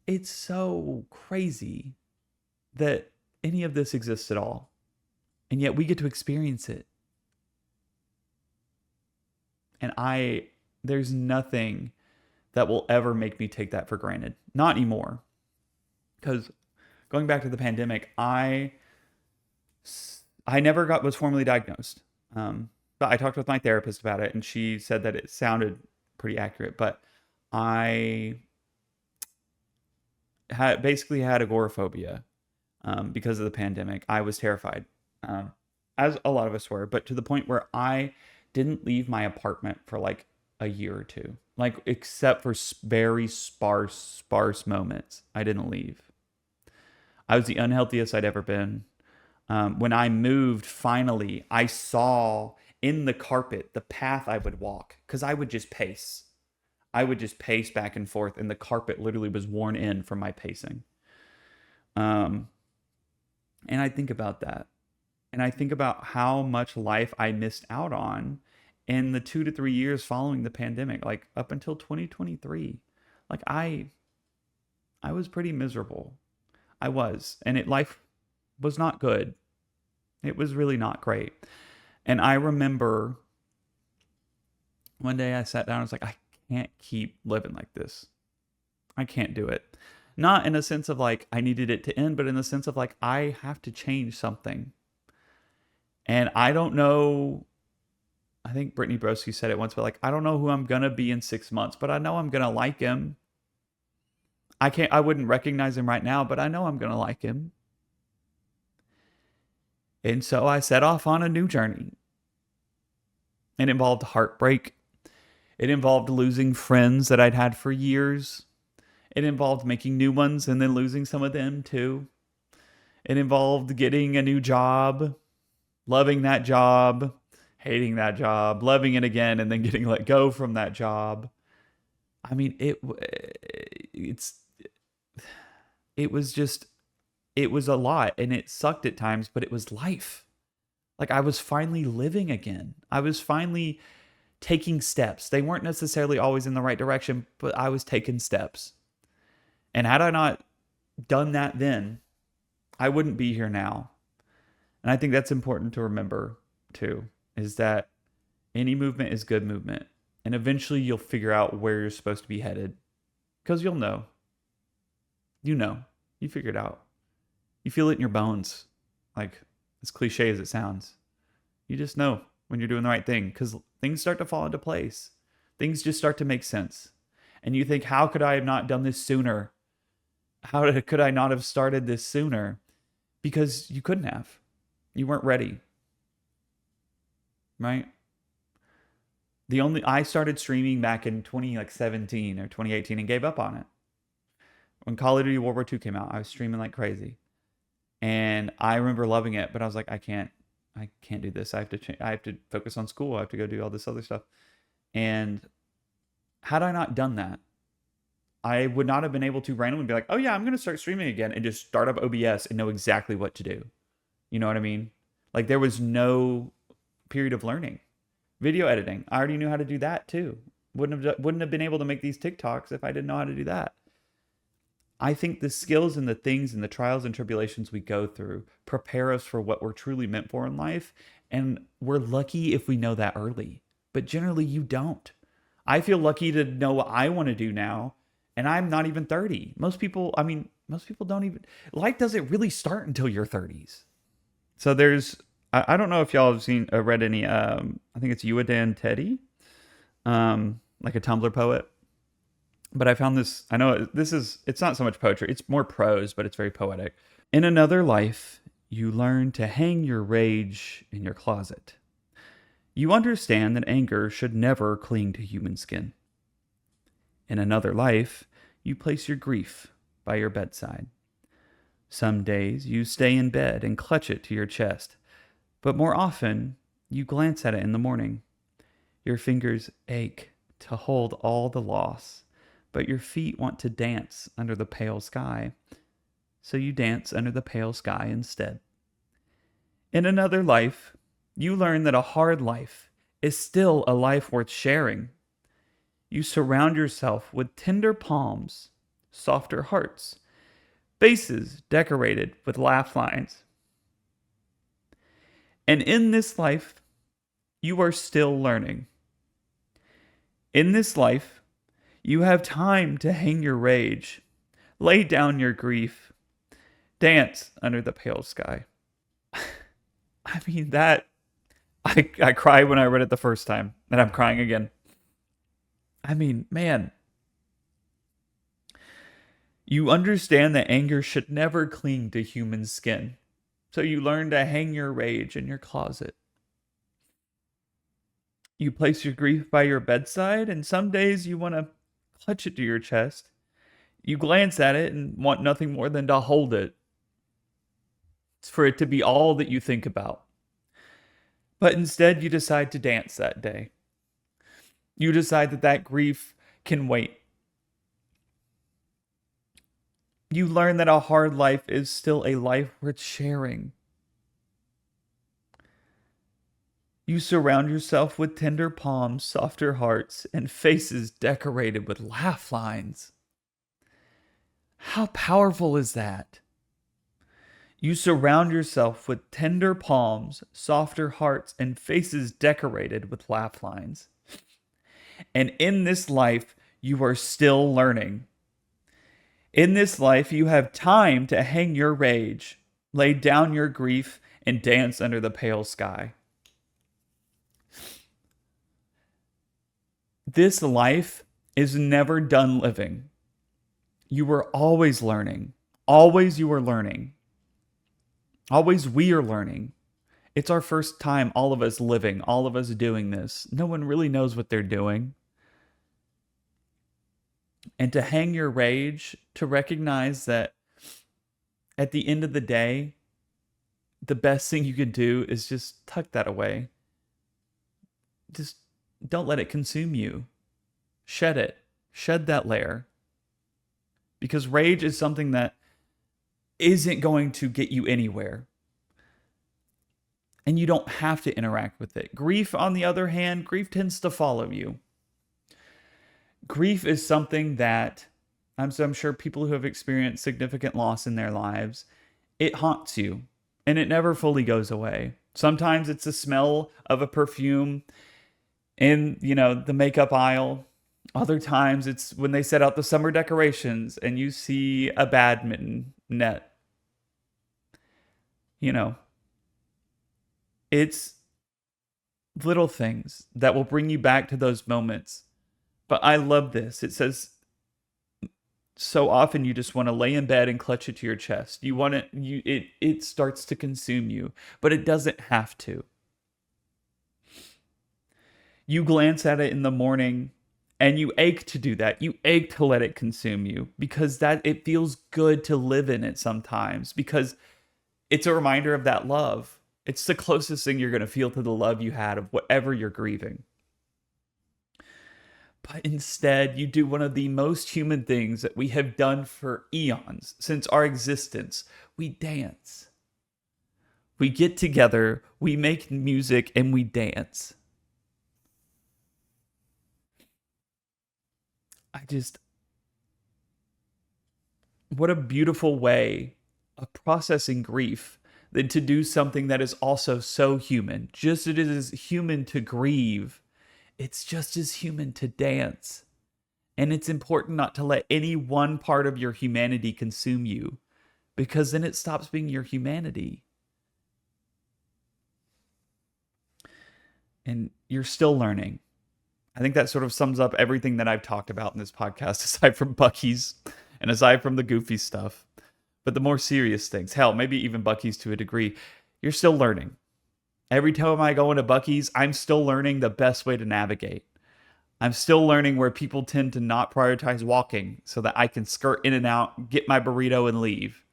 it's so crazy that any of this exists at all, and yet we get to experience it. And there's nothing that will ever make me take that for granted. Not anymore. Because going back to the pandemic, I never was formally diagnosed. But I talked with my therapist about it, and she said that it sounded pretty accurate. But I basically had agoraphobia because of the pandemic. I was terrified, as a lot of us were, but to the point where I didn't leave my apartment for like a year or two, like, except for very sparse moments. I didn't leave. I was the unhealthiest I'd ever been. When I moved, finally, I saw in the carpet the path I would walk, because I would just pace. I would just pace back and forth, and the carpet literally was worn in from my pacing. And I think about that. And I think about how much life I missed out on in the 2 to 3 years following the pandemic, like up until 2023. Like, I was pretty miserable. I was. And life was not good. It was really not great. And I remember one day I sat down and was like, I can't keep living like this. I can't do it. Not in a sense of like I needed it to end, but in the sense of like I have to change something. And I don't know, I think Brittany Broski said it once, but like, I don't know who I'm going to be in 6 months, but I know I'm going to like him. I wouldn't recognize him right now, but I know I'm going to like him. And so I set off on a new journey. It involved heartbreak. It involved losing friends that I'd had for years. It involved making new ones and then losing some of them too. It involved getting a new job, loving that job, hating that job, loving it again, and then getting let go from that job. I mean, it was a lot, and it sucked at times, but it was life. Like, I was finally living again. I was finally taking steps. They weren't necessarily always in the right direction, but I was taking steps. And had I not done that then, I wouldn't be here now. And I think that's important to remember too, is that any movement is good movement. And eventually you'll figure out where you're supposed to be headed. Because you'll know. You know. You figure it out. You feel it in your bones. Like, as cliche as it sounds. You just know when you're doing the right thing. Because things start to fall into place. Things just start to make sense. And you think, how could I have not done this sooner? How could I not have started this sooner? Because you couldn't have. You weren't ready. Right? I started streaming back in 2017 or 2018 and gave up on it. When Call of Duty World War II came out, I was streaming like crazy. And I remember loving it, but I was like, I can't do this. I have to focus on school. I have to go do all this other stuff. And had I not done that, I would not have been able to randomly be like, oh yeah, I'm going to start streaming again and just start up OBS and know exactly what to do. You know what I mean? Like, there was no period of learning. Video editing, I already knew how to do that too. Wouldn't have been able to make these TikToks if I didn't know how to do that. I think the skills and the things and the trials and tribulations we go through prepare us for what we're truly meant for in life. And we're lucky if we know that early. But generally, you don't. I feel lucky to know what I want to do now. And I'm not even 30. Most people don't even... Life doesn't really start until your 30s. So I don't know if y'all have read any, I think it's Uadan Teddy, like a Tumblr poet. But I found this, I know it's not so much poetry, it's more prose, but it's very poetic. In another life, you learn to hang your rage in your closet. You understand that anger should never cling to human skin. In another life, you place your grief by your bedside. Some days you stay in bed and clutch it to your chest, but more often you glance at it in the morning. Your fingers ache to hold all the loss, but your feet want to dance under the pale sky, so you dance under the pale sky instead. In another life, you learn that a hard life is still a life worth sharing. You surround yourself with tender palms, softer hearts, faces decorated with laugh lines. And in this life, you are still learning. In this life, you have time to hang your rage, lay down your grief, dance under the pale sky. I mean, I cried when I read it the first time, and I'm crying again. I mean, man. You understand that anger should never cling to human skin. So you learn to hang your rage in your closet. You place your grief by your bedside, and some days you want to clutch it to your chest. You glance at it and want nothing more than to hold it. It's for it to be all that you think about. But instead, you decide to dance that day. You decide that grief can wait. You learn that a hard life is still a life worth sharing. You surround yourself with tender palms, softer hearts, and faces decorated with laugh lines. How powerful is that? You surround yourself with tender palms, softer hearts, and faces decorated with laugh lines. And in this life, you are still learning. In this life, you have time to hang your rage, lay down your grief, and dance under the pale sky. This life is never done living. You are always learning. Always you are learning. Always we are learning. It's our first time, all of us living, all of us doing this. No one really knows what they're doing. And to hang your rage, to recognize that at the end of the day, the best thing you can do is just tuck that away. Just don't let it consume you. Shed it. Shed that layer. Because rage is something that isn't going to get you anywhere. And you don't have to interact with it. Grief, on the other hand, grief tends to follow you. Grief is something that I'm sure people who have experienced significant loss in their lives, it haunts you and it never fully goes away. Sometimes it's the smell of a perfume in, the makeup aisle. Other times it's when they set out the summer decorations and you see a badminton net. It's little things that will bring you back to those moments. But I love this. It says, so often you just want to lay in bed and clutch it to your chest. You want it starts to consume you, but it doesn't have to. You glance at it in the morning and you ache to do that. You ache to let it consume you because it feels good to live in it sometimes because it's a reminder of that love. It's the closest thing you're going to feel to the love you had of whatever you're grieving. But instead, you do one of the most human things that we have done for eons since our existence. We dance. We get together, we make music, and we dance. What a beautiful way of processing grief than to do something that is also so human. Just as it is human to grieve, it's just as human to dance. And it's important not to let any one part of your humanity consume you, because then it stops being your humanity. And you're still learning. I think that sort of sums up everything that I've talked about in this podcast, aside from Buc-ee's and aside from the goofy stuff. But the more serious things, hell, maybe even Buc-ee's to a degree, you're still learning. Every time I go into Buc-ee's, I'm still learning the best way to navigate. I'm still learning where people tend to not prioritize walking so that I can skirt in and out, get my burrito, and leave.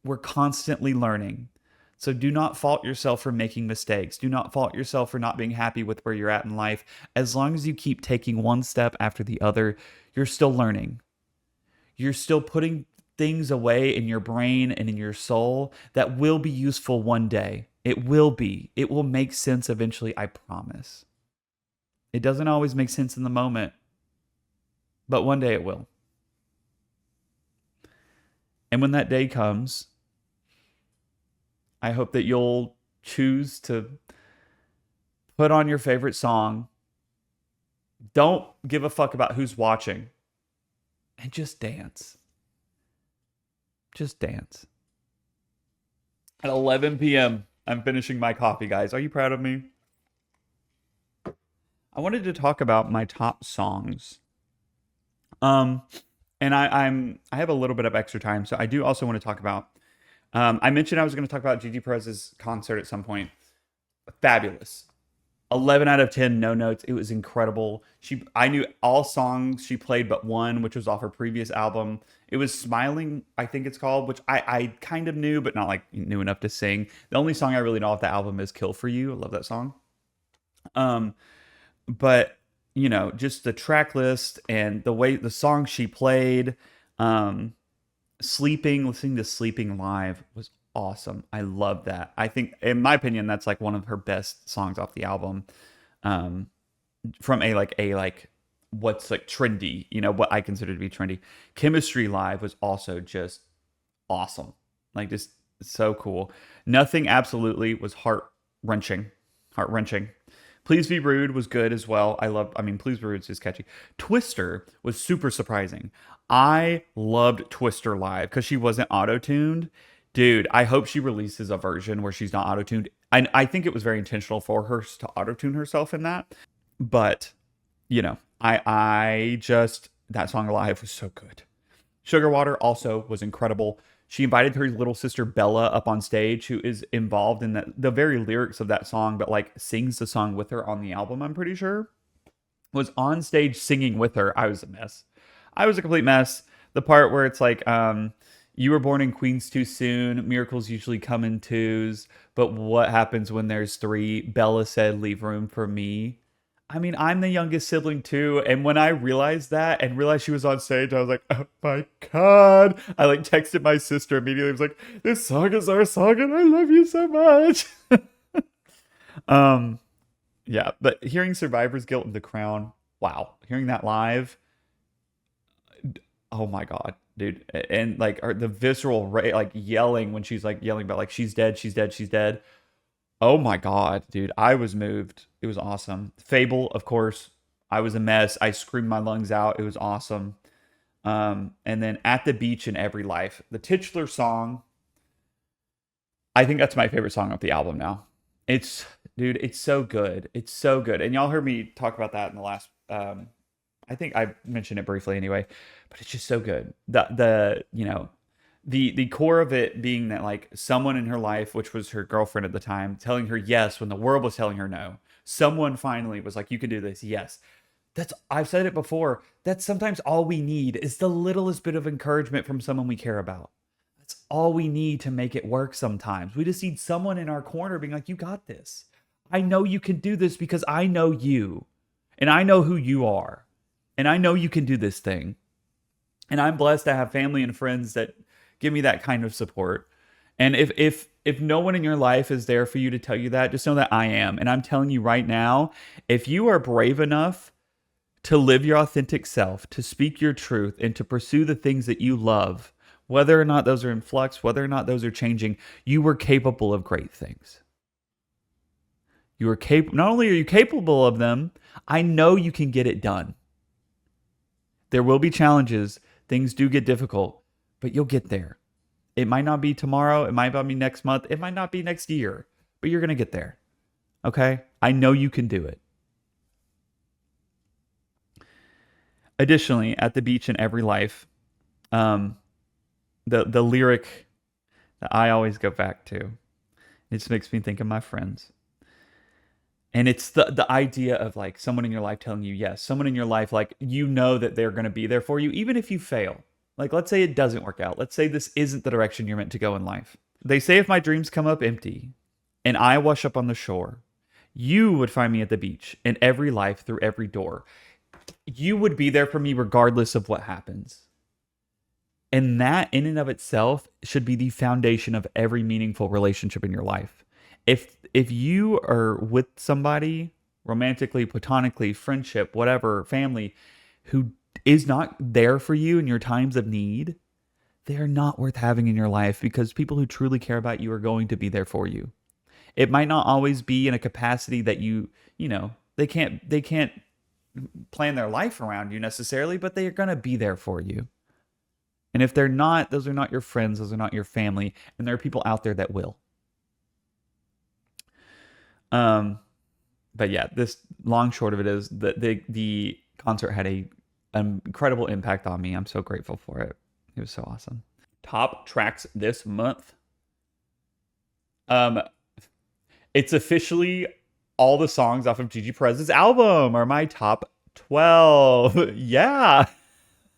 We're constantly learning. So do not fault yourself for making mistakes. Do not fault yourself for not being happy with where you're at in life. As long as you keep taking one step after the other, you're still learning. You're still putting things away in your brain and in your soul that will be useful one day. It will be. It will make sense eventually, I promise. It doesn't always make sense in the moment, but one day it will. And when that day comes, I hope that you'll choose to put on your favorite song. Don't give a fuck about who's watching. And just dance. Just dance. At 11 p.m., I'm finishing my coffee, guys. Are you proud of me? I wanted to talk about my top songs. And I have a little bit of extra time, so I do also want to talk about. I mentioned I was going to talk about Gigi Perez's concert at some point. Fabulous. 11 out of 10, no notes. It was incredible. I knew all songs she played but one, which was off her previous album. It was Smiling, I think it's called, which I kind of knew, but not like knew enough to sing. The only song I really know off the album is Kill For You. I love that song. But, just the track list and the way the song she played, listening to Sleeping live was awesome. I love that. I think, in my opinion, that's like one of her best songs off the album. From a what's like trendy, what I consider to be trendy. Chemistry live was also just awesome. Like just so cool. Nothing absolutely was heart wrenching. Please Be Rude was good as well. Please Be Rude is just catchy. Twister was super surprising. I loved Twister live because she wasn't auto-tuned. Dude, I hope she releases a version where she's not auto-tuned. I think it was very intentional for her to auto-tune herself in that. But, that song live was so good. Sugar Water also was incredible. She invited her little sister Bella up on stage, who is involved in the very lyrics of that song, but like sings the song with her on the album, I'm pretty sure. Was on stage singing with her. I was a mess. I was a complete mess. The part where it's like, you were born in Queens too soon. Miracles usually come in twos. But what happens when there's three? Bella said, leave room for me. I mean, I'm the youngest sibling too. And when I realized that and realized she was on stage, I was like, oh my God. I like texted my sister immediately. I was like, this song is our song and I love you so much. um, yeah, but hearing Survivor's Guilt and The Crown, wow. Hearing that live, oh my God, dude. And like the visceral, like yelling when she's like yelling about like, she's dead, she's dead, she's dead. Oh my God, dude. I was moved. It was awesome. Fable, of course. I was a mess. I screamed my lungs out. It was awesome. And then At the Beach in Every Life, the titular song. I think that's my favorite song off the album now. Dude, it's so good. It's so good. And y'all heard me talk about that in the last, I think I mentioned it briefly anyway, but it's just so good. The core of it being that like someone in her life, which was her girlfriend at the time, telling her yes when the world was telling her no. Someone finally was like, you can do this. Yes. I've said it before. That's sometimes all we need is the littlest bit of encouragement from someone we care about. That's all we need to make it work sometimes. We just need someone in our corner being like, you got this. I know you can do this because I know you and I know who you are and I know you can do this thing. And I'm blessed to have family and friends that give me that kind of support. And if no one in your life is there for you to tell you that, just know that I am. And I'm telling you right now, if you are brave enough to live your authentic self, to speak your truth, and to pursue the things that you love, whether or not those are in flux, whether or not those are changing, you are capable of great things. You are capable. Not only are you capable of them, I know you can get it done. There will be challenges. Things do get difficult, but you'll get there. It might not be tomorrow. It might not be next month. It might not be next year, but you're going to get there. Okay? I know you can do it. Additionally, At the Beach in Every Life, the lyric that I always go back to, it just makes me think of my friends. And it's the idea of like someone in your life telling you yes, someone in your life, like, you know that they're going to be there for you, even if you fail. Like, let's say it doesn't work out. Let's say this isn't the direction you're meant to go in life. They say if my dreams come up empty and I wash up on the shore, you would find me at the beach in every life through every door. You would be there for me regardless of what happens. And that in and of itself should be the foundation of every meaningful relationship in your life. If you are with somebody romantically, platonically, friendship, whatever, family, who is not there for you in your times of need, they are not worth having in your life, because people who truly care about you are going to be there for you. It might not always be in a capacity that they can't plan their life around you necessarily, but they are going to be there for you. And if they're not, those are not your friends, those are not your family, and there are people out there that will. But yeah, this long short of it is that the concert had an incredible impact on me. I'm so grateful for it. It was so awesome. Top tracks this month. It's officially all the songs off of Gigi Perez's album are my top 12. Yeah.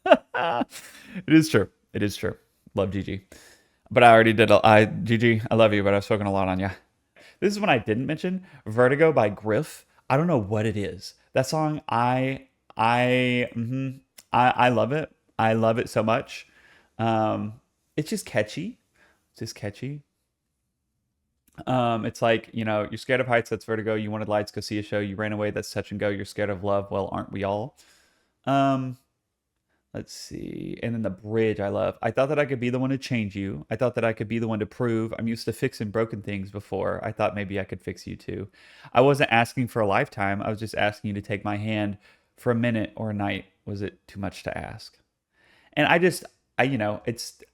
It is true. It is true. Love Gigi. But I already did. Gigi, I love you, but I've spoken a lot on you. This is one I didn't mention. Vertigo by Griff. I don't know what it is. That song, I love it. I love it so much. It's just catchy. It's just catchy. It's like, you're scared of heights, that's vertigo. You wanted lights, go see a show. You ran away, that's touch and go. You're scared of love, well, aren't we all? Let's see. And then the bridge I love. I thought that I could be the one to change you. I thought that I could be the one to prove. I'm used to fixing broken things before. I thought maybe I could fix you too. I wasn't asking for a lifetime. I was just asking you to take my hand for a minute or a night. Was it too much to ask? And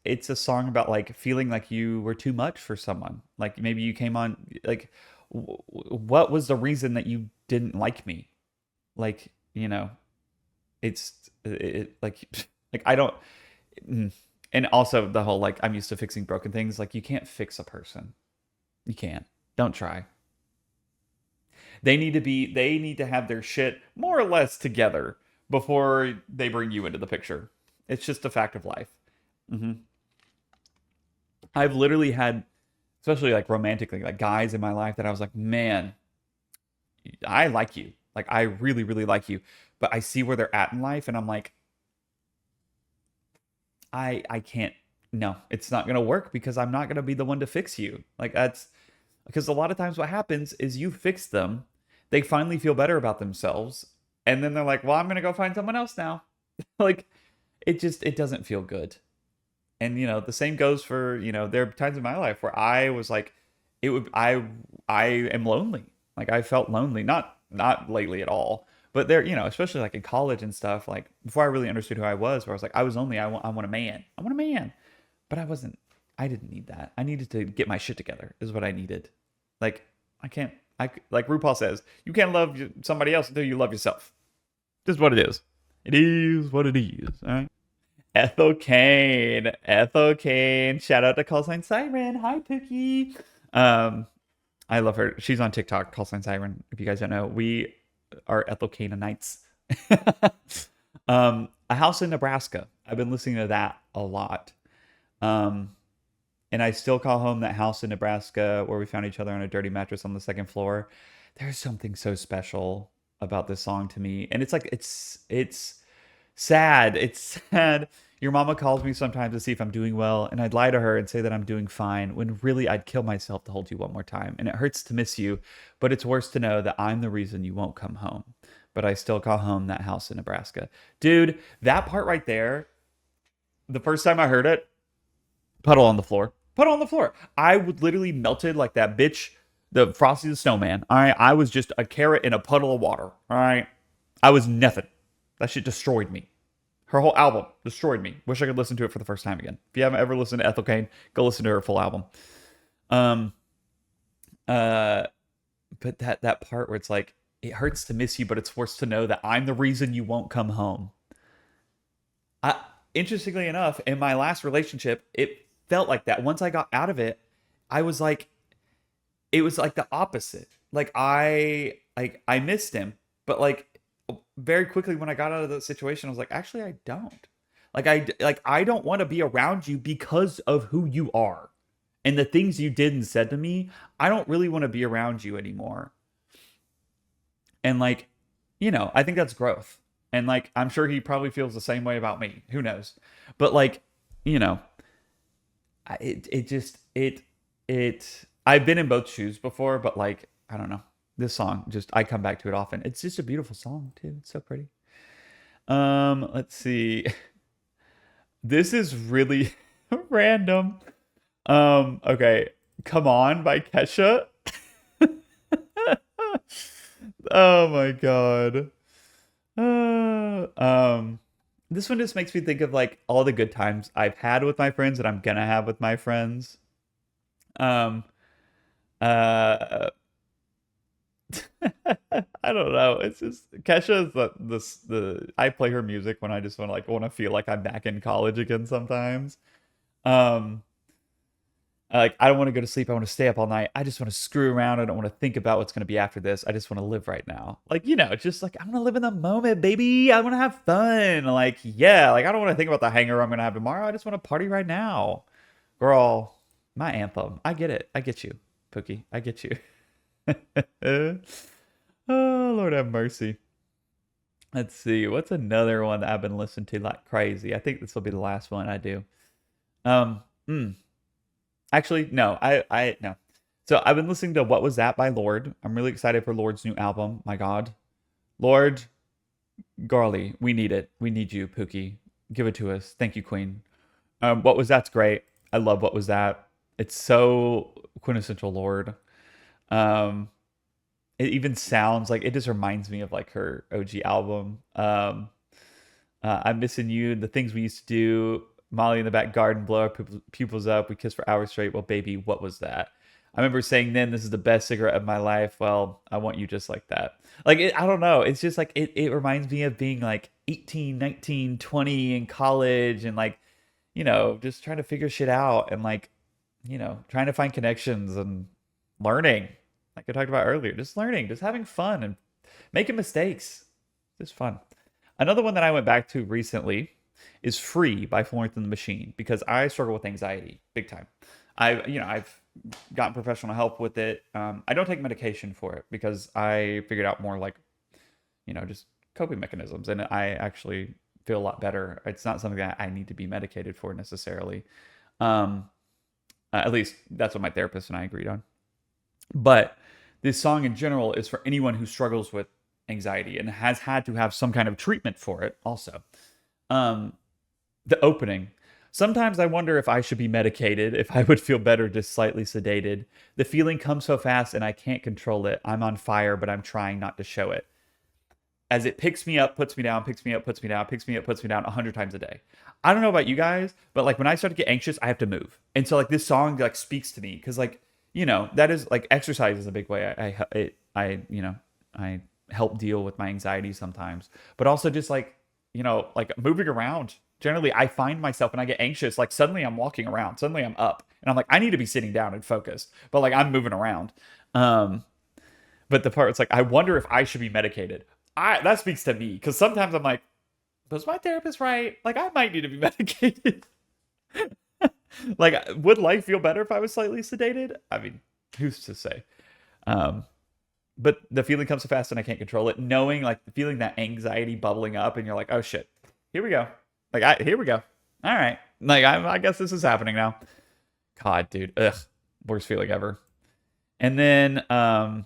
it's a song about like feeling like you were too much for someone. Like maybe you came on, like, what was the reason that you didn't like me? Like, like I don't, And also the whole, like, I'm used to fixing broken things. Like, you can't fix a person. You can't. Don't try. They need to have their shit more or less together before they bring you into the picture. It's just a fact of life. hmm I've literally had, especially like romantically, like guys in my life that I was like, man, I like you. Like, I really, really like you. But I see where they're at in life, and I'm like, I can't. No, it's not gonna work because I'm not gonna be the one to fix you. Like, that's because a lot of times what happens is you fix them, they finally feel better about themselves, and then they're like, well, I'm gonna go find someone else now. Like, it doesn't feel good. And the same goes for, there are times in my life where I was like, it would I am lonely. Like, I felt lonely, not lately at all, but there, especially like in college and stuff, like before I really understood who I was, where I was like, I was lonely. I want a man. I want a man. But I didn't need that. I needed to get my shit together is what I needed. Like, I can't like RuPaul says, you can't love somebody else until you love yourself. This is what it is. It is what it is. All right. Ethel Cain. Ethel Cain. Shout out to Call Sign Siren. Hi, Pookie. I love her. She's on TikTok, Call Sign Siren. If you guys don't know, we are Ethel Canaanites. A House in Nebraska. I've been listening to that a lot. And I still call home that house in Nebraska where we found each other on a dirty mattress on the second floor. There's something so special about this song to me. And it's like, it's sad. It's sad. Your mama calls me sometimes to see if I'm doing well, and I'd lie to her and say that I'm doing fine, when really I'd kill myself to hold you one more time. And it hurts to miss you, but it's worse to know that I'm the reason you won't come home. But I still call home that house in Nebraska. Dude, that part right there, the first time I heard it, puddle on the floor. Puddle on the floor. I would literally melted like that bitch, the Frosty the Snowman. All right. I was just a carrot in a puddle of water. All right. I was nothing. That shit destroyed me. Her whole album destroyed me. Wish I could listen to it for the first time again. If you haven't ever listened to Ethel Cain, go listen to her full album. But that part where it's like, it hurts to miss you, but it's worse to know that I'm the reason you won't come home. Interestingly enough, in my last relationship, it felt like that. Once I got out of it, I was like, it was like the opposite. Like, I missed him, but like very quickly when I got out of the situation, I was like, actually, I don't. I don't want to be around you because of who you are and the things you did and said to me. I don't really want to be around you anymore. And like, I think that's growth. And like, I'm sure he probably feels the same way about me. Who knows? But like, I've been in both shoes before, but like, I don't know. This song, I come back to it often. It's just a beautiful song too. It's so pretty. Let's see. This is really random. Okay. Come On by Kesha. Oh my God. This one just makes me think of like all the good times I've had with my friends and I'm gonna have with my friends. Um, uh, I don't know. It's just Kesha is the I play her music when I just want to feel like I'm back in college again sometimes. Um, like, I don't want to go to sleep. I want to stay up all night. I just want to screw around. I don't want to think about what's going to be after this. I just want to live right now. Like, it's just like, I want to live in the moment, baby. I want to have fun. Like, yeah, like I don't want to think about the hangover I'm going to have tomorrow. I just want to party right now. Girl, my anthem. I get it. I get you, Pookie. I get you. Oh, Lord have mercy. Let's see. What's another one that I've been listening to like crazy? I think this will be the last one I do. Um, mm. Actually, no. No. So I've been listening to What Was That by Lorde. I'm really excited for Lorde's new album. My God. Lorde, Garly, we need it. We need you, Pookie. Give it to us. Thank you, Queen. What Was That's great. I love What Was That. It's so quintessential Lorde. It even sounds like, it just reminds me of like her OG album. I'm Missing You, the things we used to do. Molly in the back garden, blow our pupils up. We kissed for hours straight. Well, baby, what was that? I remember saying then, this is the best cigarette of my life. Well, I want you just like that. Like, I don't know. It's just like, it reminds me of being like 18, 19, 20 in college. And like, just trying to figure shit out and like, trying to find connections and learning. Like I talked about earlier, just learning, just having fun and making mistakes. Just fun. Another one that I went back to recently is Free by Florence and the Machine because I struggle with anxiety big time. I've gotten professional help with it. I don't take medication for it because I figured out more like, just coping mechanisms, and I actually feel a lot better. It's not something that I need to be medicated for necessarily. Um, at least that's what my therapist and I agreed on. But this song in general is for anyone who struggles with anxiety and has had to have some kind of treatment for it also. Um, the opening. Sometimes I wonder if I should be medicated, if I would feel better just slightly sedated. The feeling comes so fast and I can't control it. I'm on fire, but I'm trying not to show it. As it picks me up, puts me down, picks me up, puts me down, picks me up, puts me down 100 times a day. I don't know about you guys, but like when I start to get anxious, I have to move. And so like this song like speaks to me because like, that is like exercise is a big way I help deal with my anxiety sometimes, but also just like, like moving around. Generally, I find myself when I get anxious, like suddenly I'm walking around, suddenly I'm up, and I'm like, I need to be sitting down and focused, but like I'm moving around. Um, but the part it's like, I wonder if I should be medicated. That speaks to me because sometimes I'm like, was my therapist right? Like I might need to be medicated. Like, would life feel better if I was slightly sedated? I mean, who's to say? Um, but the feeling comes so fast and I can't control it. Knowing, like, feeling that anxiety bubbling up, and you're like, oh shit, here we go. Here we go. All right, like, I guess this is happening now. God, dude, ugh, worst feeling ever. And then, oh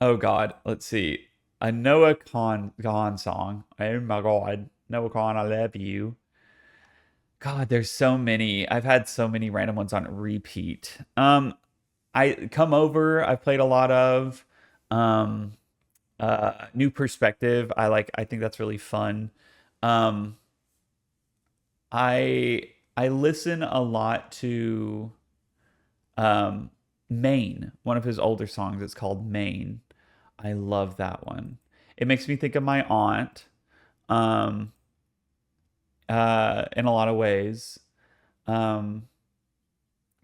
God, let's see, a Noah Kahan song. Oh my God, Noah Kahan, I love you. God, there's so many. I've had so many random ones on repeat. I Come Over, I've played a lot of. Um, New Perspective, I think that's really fun. Um, I listen a lot to um Maine, one of his older songs. It's called Maine. I love that one. It makes me think of my aunt. Um, in a lot of ways. Um,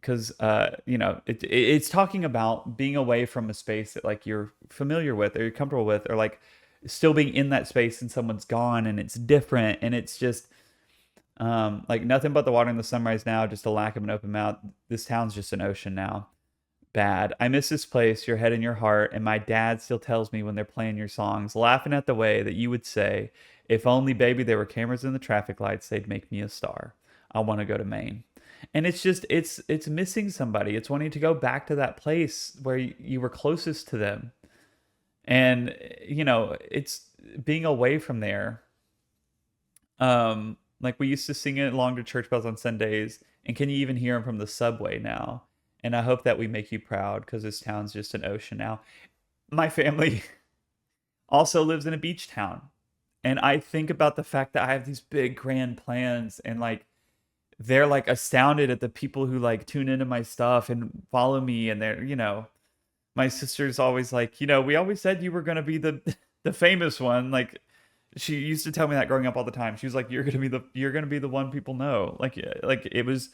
because it's talking about being away from a space that like you're familiar with or you're comfortable with, or like still being in that space and someone's gone and it's different and it's just like nothing but the water in the sunrise now, just a lack of an open mouth. This town's just an ocean now. Bad. I miss this place, your head and your heart, and my dad still tells me when they're playing your songs, laughing at the way that you would say, if only baby there were cameras in the traffic lights, they'd make me a star. I want to go to Maine. And it's just it's missing somebody. It's wanting to go back to that place where you were closest to them. And it's being away from there. Like we used to sing it along to church bells on Sundays, and can you even hear them from the subway now? And I hope that we make you proud because this town's just an ocean now. My family also lives in a beach town. And I think about the fact that I have these big grand plans, and like they're like astounded at the people who like tune into my stuff and follow me, and my sister's always like, we always said you were going to be the the famous one. Like she used to tell me that growing up all the time. She was like, you're going to be the one people know. Like it was,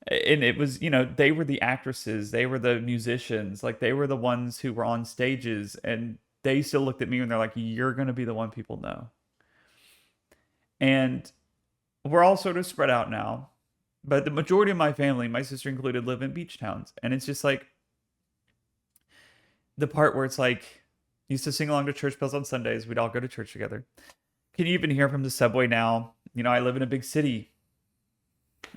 and it was, they were the actresses, they were the musicians, like they were the ones who were on stages, and they still looked at me and they're like, you're going to be the one people know. And we're all sort of spread out now, but the majority of my family, my sister included, live in beach towns. And it's just like the part where it's like, used to sing along to church bells on Sundays. We'd all go to church together. Can you even hear from the subway now? I live in a big city.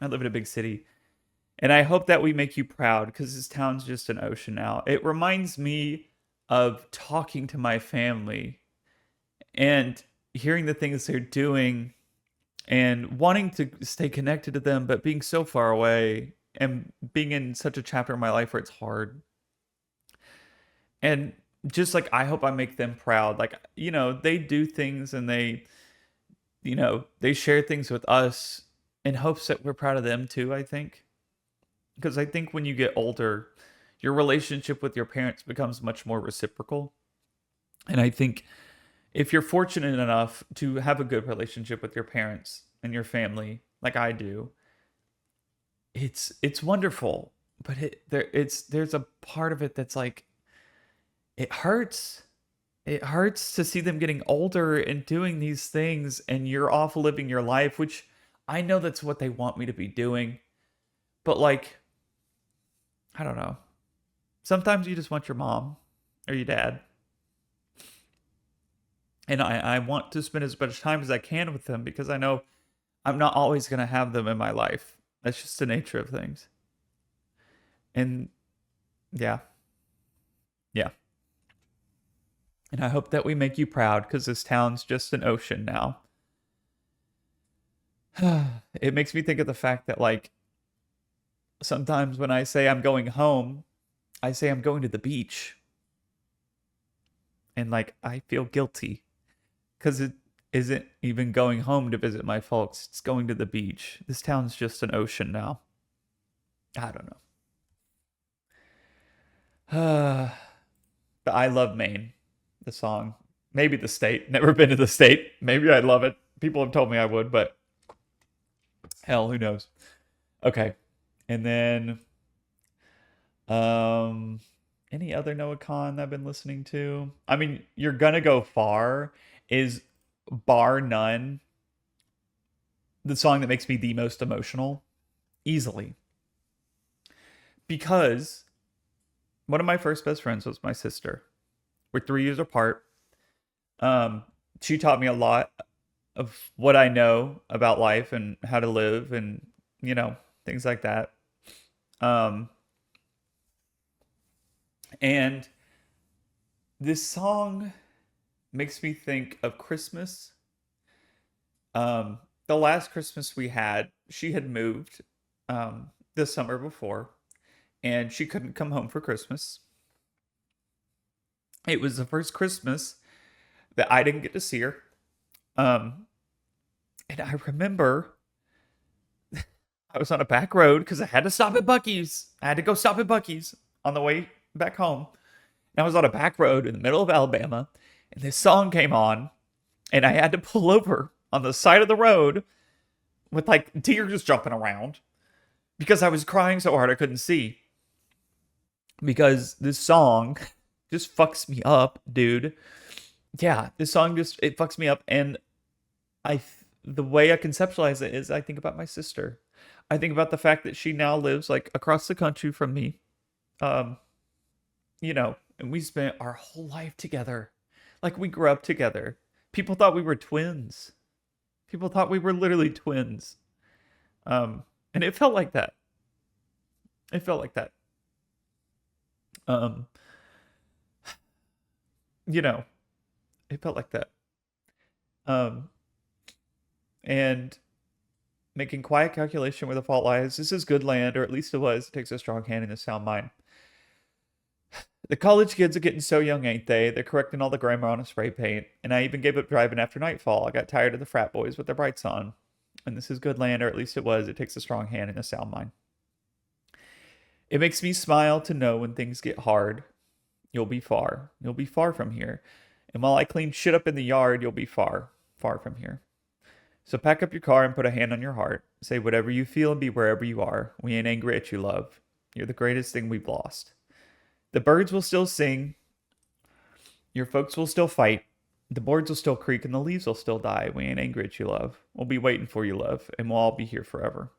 And I hope that we make you proud because this town's just an ocean now. It reminds me of talking to my family and hearing the things they're doing and wanting to stay connected to them, but being so far away and being in such a chapter of my life where it's hard. And just like, I hope I make them proud. Like, they do things and they share things with us in hopes that we're proud of them too, I think. Because I think when you get older, your relationship with your parents becomes much more reciprocal. And I think if you're fortunate enough to have a good relationship with your parents and your family, like I do, it's wonderful. But there's a part of it that's like, it hurts. It hurts to see them getting older and doing these things, and you're off living your life, which I know that's what they want me to be doing. But like, I don't know. Sometimes you just want your mom or your dad. And I want to spend as much time as I can with them because I know I'm not always going to have them in my life. That's just the nature of things. And yeah. Yeah. And I hope that we make you proud because this town's just an ocean now. It makes me think of the fact that, like, sometimes when I say I'm going home, I say I'm going to the beach. And, like, I feel guilty because it isn't even going home to visit my folks. It's going to the beach. This town's just an ocean now. I don't know. But I love Maine, the song. Maybe the state. Never been to the state. Maybe I'd love it. People have told me I would, but hell, who knows? Okay. And then any other Noah Khan I've been listening to? I mean, You're Gonna Go Far is bar none the song that makes me the most emotional, easily. Because one of my first best friends was my sister. We're 3 years apart. She taught me a lot of what I know about life and how to live and, things like that. And this song makes me think of Christmas. The last Christmas we had, she had moved the summer before, and she couldn't come home for Christmas. It was the first Christmas that I didn't get to see her. And I remember I was on a back road because I had to stop at Buc-ee's. I had to go stop at Buc-ee's on the way back home. And I was on a back road in the middle of Alabama, and this song came on, and I had to pull over on the side of the road with like tears jumping around because I was crying so hard I couldn't see. Because this song just fucks me up, dude. Yeah, this song it fucks me up, and the way I conceptualize it is I think about my sister. I think about the fact that she now lives like across the country from me. And we spent our whole life together. Like, we grew up together. People thought we were twins. People thought we were literally twins. And it felt like that. It felt like that. It felt like that. And making quiet calculation where the fault lies. This is good land, or at least it was. It takes a strong hand and a sound mind. The college kids are getting so young, ain't they? They're correcting all the grammar on a spray paint. And I even gave up driving after nightfall. I got tired of the frat boys with their brights on. And this is good land, or at least it was. It takes a strong hand and a sound mind. It makes me smile to know when things get hard, you'll be far. You'll be far from here. And while I clean shit up in the yard, you'll be far, far from here. So pack up your car and put a hand on your heart. Say whatever you feel and be wherever you are. We ain't angry at you, love. You're the greatest thing we've lost. The birds will still sing. Your folks will still fight. The boards will still creak and the leaves will still die. We ain't angry at you, love. We'll be waiting for you, love. And we'll all be here forever.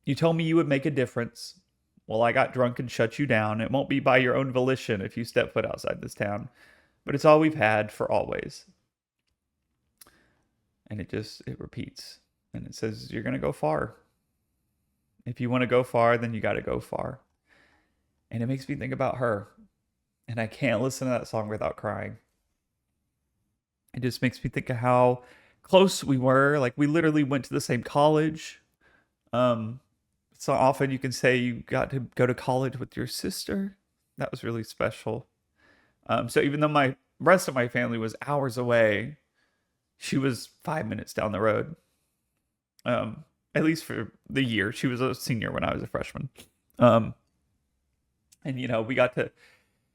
You told me you would make a difference. Well, I got drunk and shut you down. It won't be by your own volition if you step foot outside this town. But it's all we've had for always. And it repeats. And it says, you're going to go far. If you want to go far, then you got to go far. And it makes me think about her. And I can't listen to that song without crying. It just makes me think of how close we were. Like, we literally went to the same college. So often you can say you got to go to college with your sister. That was really special. So even though my rest of my family was hours away, she was 5 minutes down the road. At least for the year. She was a senior when I was a freshman. And we got to,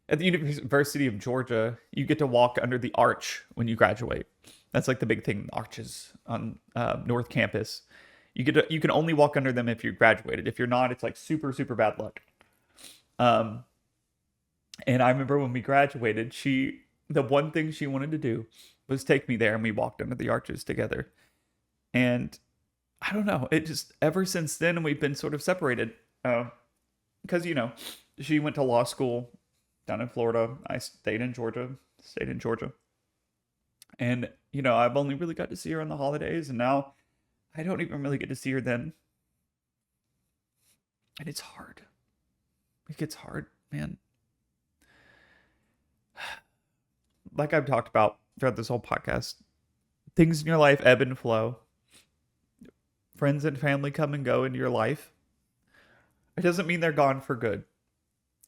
at the University of Georgia, you get to walk under the arch when you graduate. That's like the big thing, arches on North Campus. You can only walk under them if you're graduated. If you're not, it's like super, super bad luck. And I remember when we graduated, the one thing she wanted to do was take me there, and we walked under the arches together. And I don't know, it just, ever since then, we've been sort of separated. Because, she went to law school down in Florida. I stayed in Georgia. And, I've only really got to see her on the holidays, and now I don't even really get to see her then. And it's hard. It gets hard, man. Like I've talked about throughout this whole podcast, things in your life ebb and flow. Friends and family come and go into your life. It doesn't mean they're gone for good.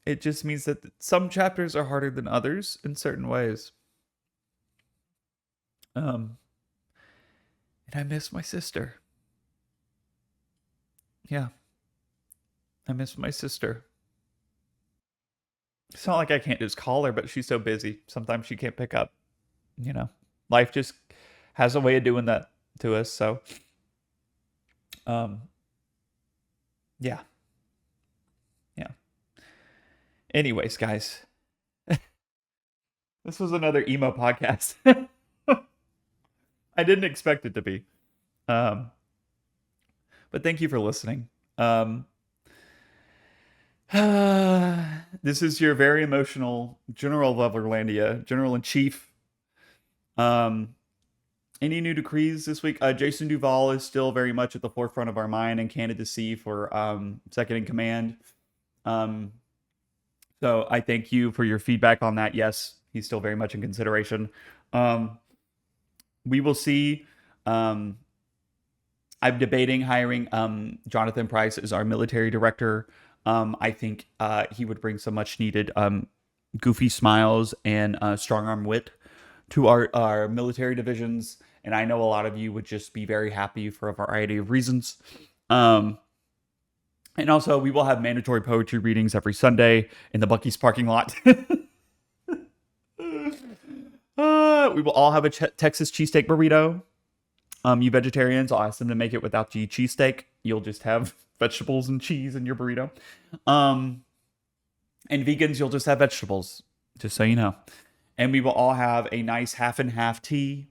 It just means that some chapters are harder than others in certain ways. And I miss my sister. Yeah. I miss my sister. It's not like I can't just call her, but she's so busy. Sometimes she can't pick up. Life just has a way of doing that to us. So, yeah. Anyways, guys, this was another emo podcast. I didn't expect it to be. But thank you for listening. This is your very emotional General Loverlandia, General-in-Chief. Any new decrees this week? Jason Duval is still very much at the forefront of our mind and candidacy for second in command. So I thank you for your feedback on that. Yes, he's still very much in consideration. We will see. I'm debating hiring Jonathan Price as our military director. I think he would bring some much needed goofy smiles and strong arm wit to our military divisions. And I know a lot of you would just be very happy for a variety of reasons. And also, we will have mandatory poetry readings every Sunday in the Buc-ee's parking lot. We will all have a Texas cheesesteak burrito. You vegetarians, I'll ask them to make it without the cheesesteak. You'll just have vegetables and cheese in your burrito. And vegans, you'll just have vegetables, just so you know. And we will all have a nice half and half tea.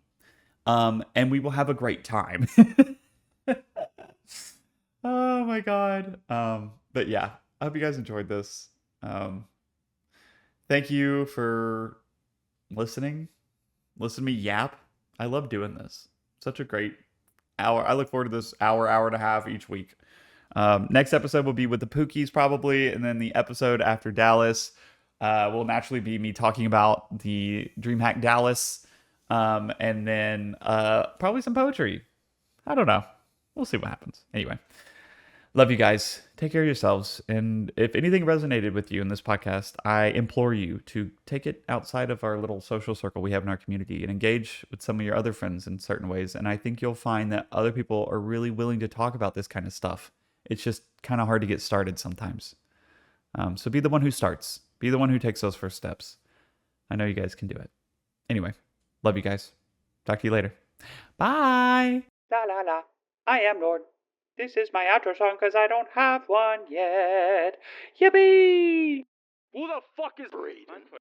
And we will have a great time. Oh my God. But yeah, I hope you guys enjoyed this. Thank you for listening. Listen to me yap. I love doing this. Such a great hour. I look forward to this hour and a half each week. Next episode will be with the Pookies probably. And then the episode after Dallas will naturally be me talking about the DreamHack Dallas. And then probably some poetry. I don't know. We'll see what happens. Anyway. Love you guys. Take care of yourselves. And if anything resonated with you in this podcast, I implore you to take it outside of our little social circle we have in our community and engage with some of your other friends in certain ways. And I think you'll find that other people are really willing to talk about this kind of stuff. It's just kind of hard to get started sometimes. So be the one who starts. Be the one who takes those first steps. I know you guys can do it. Anyway, love you guys. Talk to you later. Bye. La la la. I am Lorde. This is my outro song because I don't have one yet. Yippee! Who the fuck is Braden?